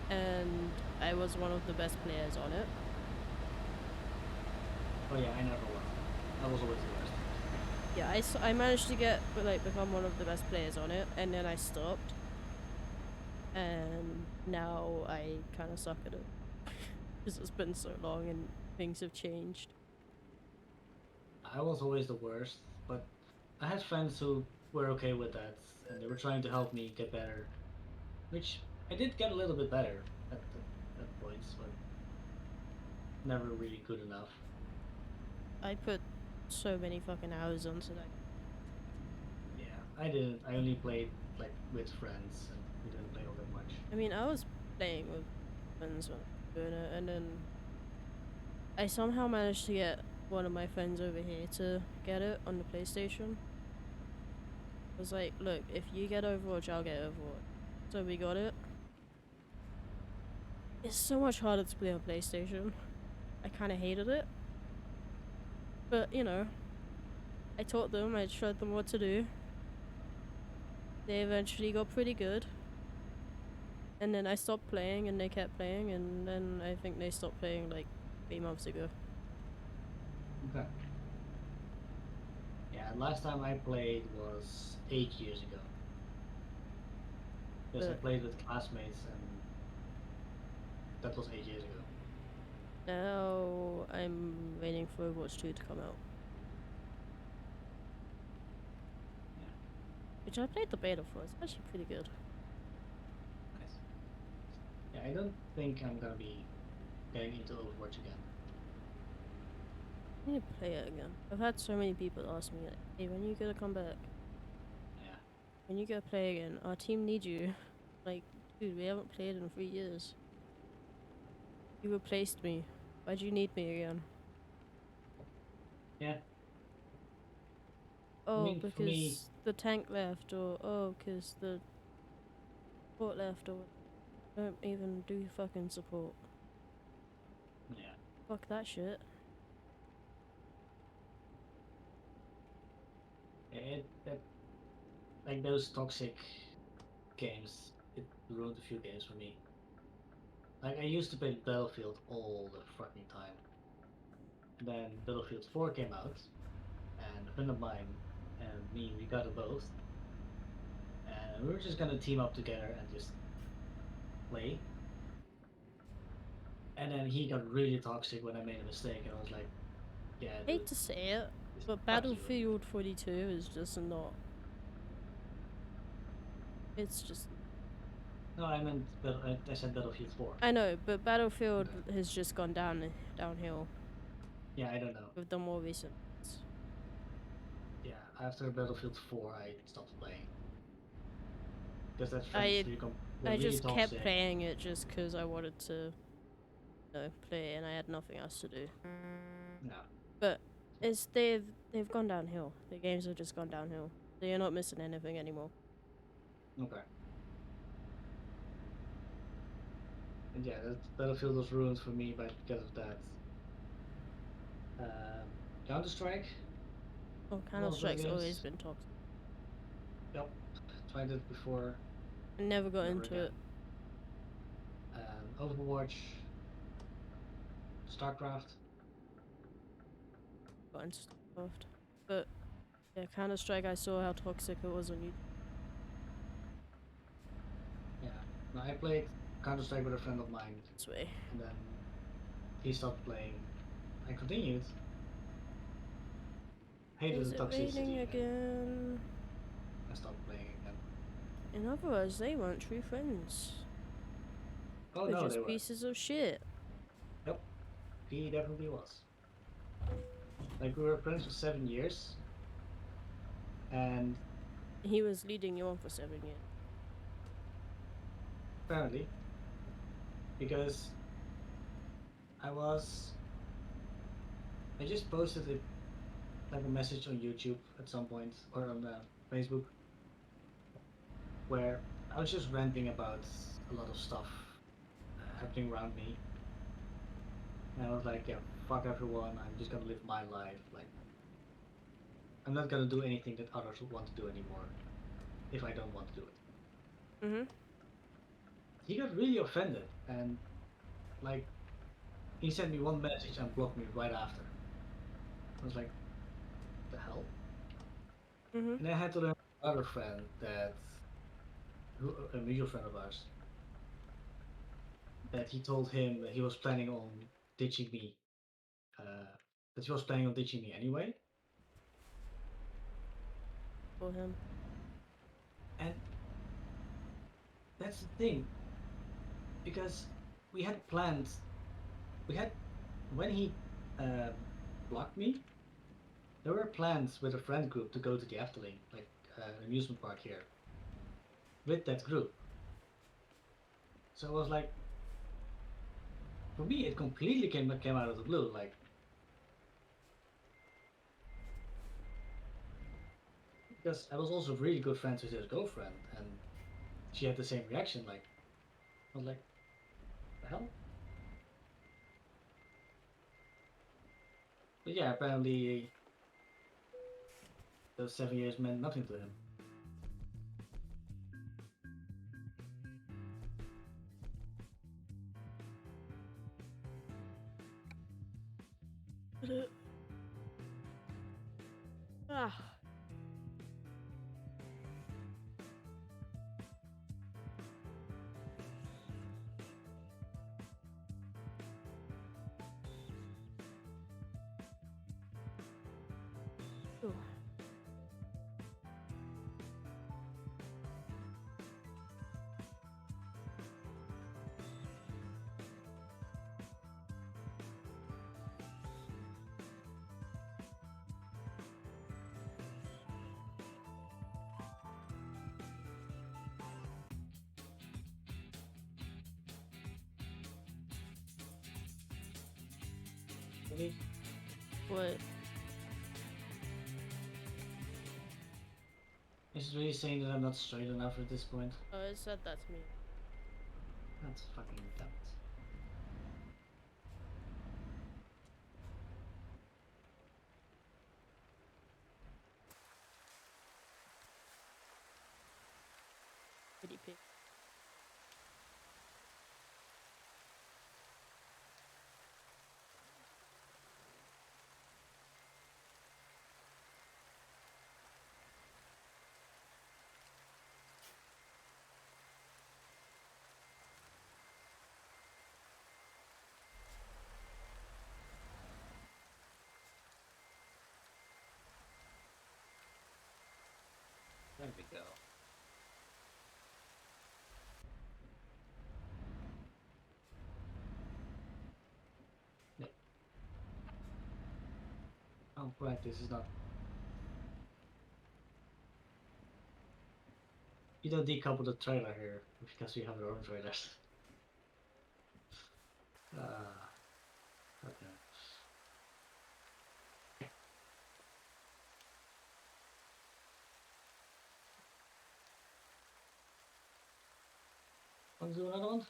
and I was one of the best players on it. Oh yeah, I never was. I was always the worst. Yeah, I managed to become one of the best players on it, and then I stopped, and now I kind of suck at it because it's been so long and things have changed. I was always the worst, but I had friends who were okay with that, and they were trying to help me get better, which I did get a little bit better at points, but never really good enough. I put so many fucking hours onto that. Yeah, I didn't. I only played like with friends, and we didn't play all that much. I mean, I was playing with friends when I was doing it, and then I somehow managed to get one of my friends over here to get it on the PlayStation. was like, look, if you get Overwatch, I'll get Overwatch. So we got it. It's so much harder to play on PlayStation. I kind of hated it. But, you know, I taught them, I showed them what to do. They eventually got pretty good. And then I stopped playing and they kept playing, and then I think they stopped playing like 3 months ago. Okay. Yeah, last time I played was 8 years ago. Because I But played with classmates, and that was 8 years ago. now I'm waiting for Overwatch 2 to come out. Yeah, Which I played the beta for, it's actually pretty good. nice. Yeah, I don't think I'm gonna be getting into Overwatch again. I need to play it again. I've had so many people ask me, like, hey, when are you gonna come back? Yeah. When you go play again? Our team needs you. Like, dude, we haven't played in 3 years. You replaced me. Why'd you need me again? Yeah. I Oh, mean, for me, because the tank left, or oh, because the support left, or don't even do fucking support. yeah. Fuck that shit. That like those toxic games, it ruined a few games for me. Like I used to play Battlefield all the fucking time. Then Battlefield 4 came out, and a friend of mine and me, we got it both, and we were just gonna team up together and just play. And then he got really toxic when I made a mistake, and I was like, "Yeah, Hate dude, to say it, just but fuck you." Battlefield 42 is just not. It's just. No, I said Battlefield 4. I know, but Battlefield Okay. has just gone downhill Yeah, I don't know. with the more recent ones. Yeah, after Battlefield 4, I stopped playing because that friends I were I really just kept toxic. playing it just because I wanted to, play, and I had nothing else to do. Yeah. But they've gone downhill. The games have just gone downhill. So you're not missing anything anymore. Okay. And yeah, that Battlefield was ruined for me because of that. Counter Strike, Oh, Counter one of those Strike's always games. been toxic. Yep, tried it before, I never got never into it. again. Overwatch, StarCraft. Got into StarCraft. But yeah, Counter Strike. I saw how toxic it was on YouTube. Yeah, no, I played Counter Strike with a friend of mine, This way. and then he stopped playing. I continued. Hated Is the it raining toxicity, and again? I stopped playing again. In other words, they weren't true friends. Oh They're no, they just were. pieces of shit. Yep, he definitely was. Like we were friends for 7 years, and He was leading you on for 7 years. apparently, because I was, I just posted like a message on YouTube at some point or on Facebook where I was just ranting about a lot of stuff happening around me, and I was like, yeah, fuck everyone. I'm just gonna live my life. Like I'm not gonna do anything that others want to do anymore if I don't want to do it. Mhm. He got really offended and like he sent me one message and blocked me right after. I was like, the hell? Mhm. And I had to learn another friend that, a mutual friend of ours, that he told him that he was planning on ditching me. Uh, that he was planning on ditching me anyway. For him. And that's the thing, because we had planned, we had, when he um, blocked me, there were plans with a friend group to go to the Efteling, like an amusement park here, with that group. So it was like, for me, it completely came out of the blue. Like, Because I was also really good friends with his girlfriend, and she had the same reaction. Like, I was like, the hell? But yeah, apparently those 7 years meant nothing to him. Ah. Oh. Really? What? Is it really saying that I'm not straight enough at this point? Oh, it said that to me. That's fucking dumb. Pretty pig. There we go. Yeah. Oh, right, this is not. You don't decouple the trailer here because we have our own trailers. Okay. Want to do another one?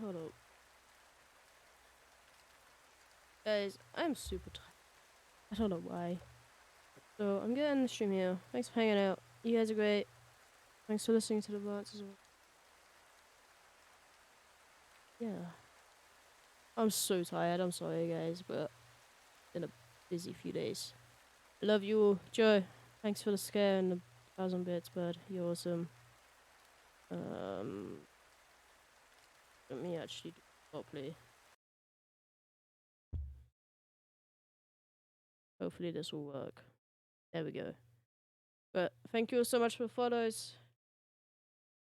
Hold up. Guys, I'm super tired. I don't know why. So I'm getting the stream here. Thanks for hanging out. You guys are great. Thanks for listening to the vlogs as well. Yeah. I'm so tired. I'm sorry, guys, but been a busy few days. Love you all. Joe, thanks for the scare and the 1,000 bits, bud. You're awesome. Let me actually do it properly. Hopefully this will work. There we go. But thank you all so much for the follows.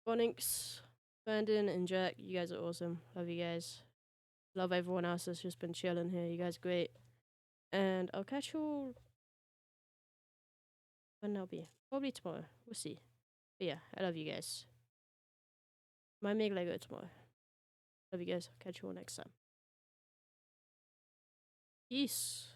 Bonix, Brandon, and Jack. You guys are awesome. Love you guys. Love everyone else that's just been chilling here. You guys are great. And I'll catch you all when I'll be. Probably tomorrow. We'll see. But yeah, I love you guys. Might make Lego tomorrow. Love you guys. Catch you all next time. Peace.